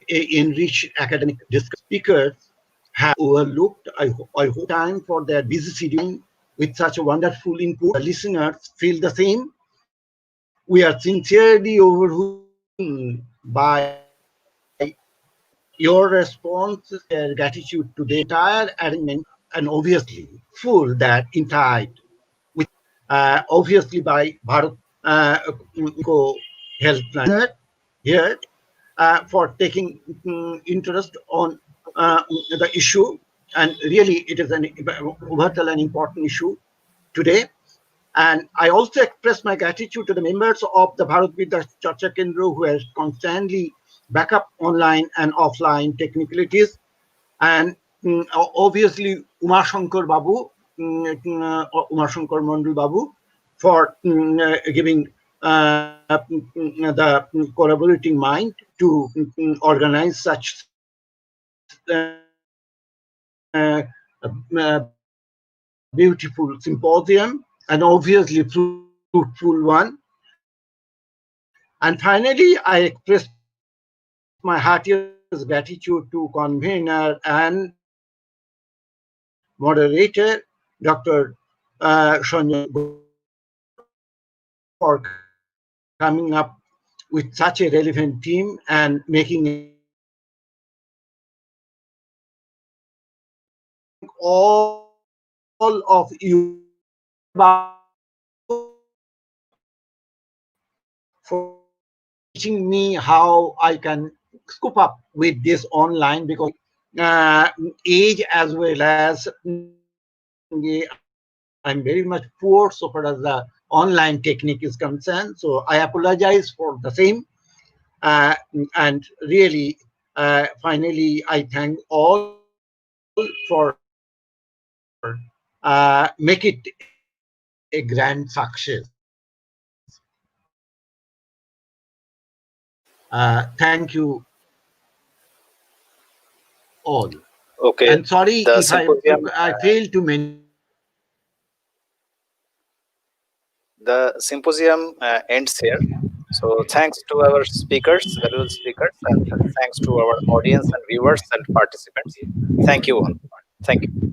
F: enrich academic speakers have overlooked. I hope time for their busy scheduling with such a wonderful input. The listeners feel the same. We are sincerely overwhelmed by your responses, their gratitude to the entire arrangement, and obviously full that entitled with obviously by Bharat Eco-helpline here for taking interest on the issue. And really, it is an vital and important issue today. And I also express my gratitude to the members of the Bharat Vidya Charcha Kendra who has constantly back up online and offline technicalities. And obviously, Umar Shankar Babu, Umar Shankar Mandal Babu, for giving the collaborating mind to organize such beautiful symposium, and obviously fruitful one. And finally, I express my heartiest gratitude to convener and moderator, Dr. Sanjay for coming up with such a relevant team and making it all of you for teaching me how I can scoop up with this online because age as well as I'm very much poor so far as the online technique is concerned. So I apologize for the same. And really, finally, I thank all for make it a grand success. Thank you all.
A: Okay,
F: And sorry
A: the
F: if
A: symposium
F: I failed to mention.
A: ends here. So thanks to our speakers, valuable speakers, and thanks to our audience and viewers and participants. Thank you all. Thank you.